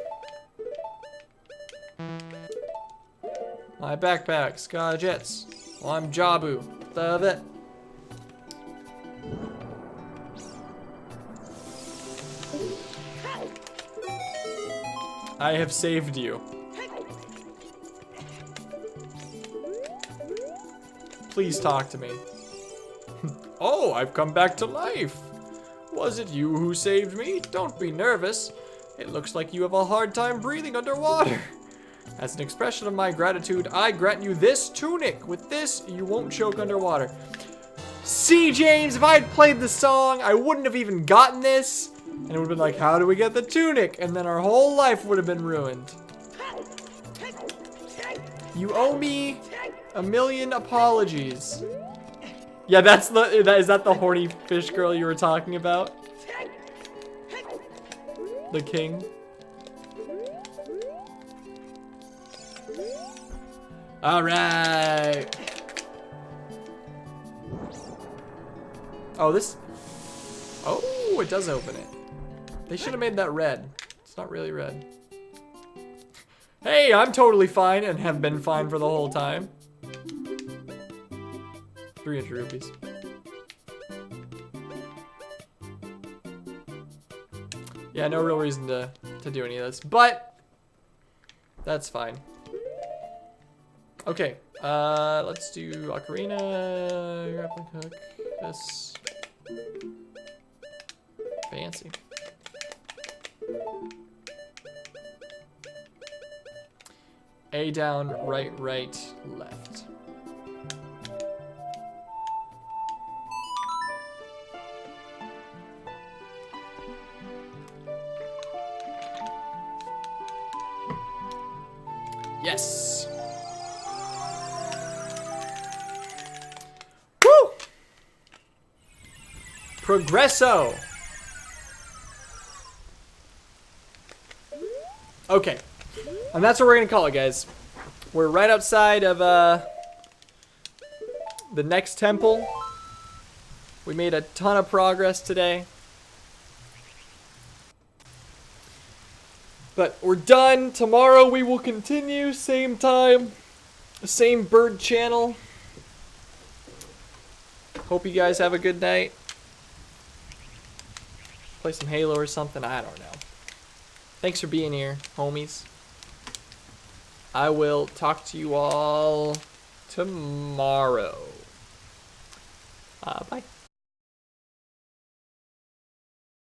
My backpack, Sky Jets. Well, I'm Jabu, the vet. I have saved you. Please talk to me. Oh, I've come back to life. Was it you who saved me? Don't be nervous. It looks like you have a hard time breathing underwater. As an expression of my gratitude, I grant you this tunic. With this, you won't choke underwater. See, James, if I had played the song, I wouldn't have even gotten this. And it would have been like, how do we get the tunic? And then our whole life would have been ruined. You owe me a million apologies. Yeah, is that the horny fish girl you were talking about? The king? All right. Oh, oh, it does open it. They should have made that red. It's not really red. Hey, I'm totally fine and have been fine for the whole time. 300 rupees. Yeah, no real reason to do any of this, but that's fine. Okay, let's do Ocarina, grappling hook, this. Fancy. A down, right, right, left. Yes. Woo! Progresso. Okay. And that's what we're gonna call it, guys. We're right outside of the next temple. We made a ton of progress today. But we're done. Tomorrow we will continue. Same time. Same bird channel. Hope you guys have a good night. Play some Halo or something. I don't know. Thanks for being here, homies. I will talk to you all tomorrow. Bye.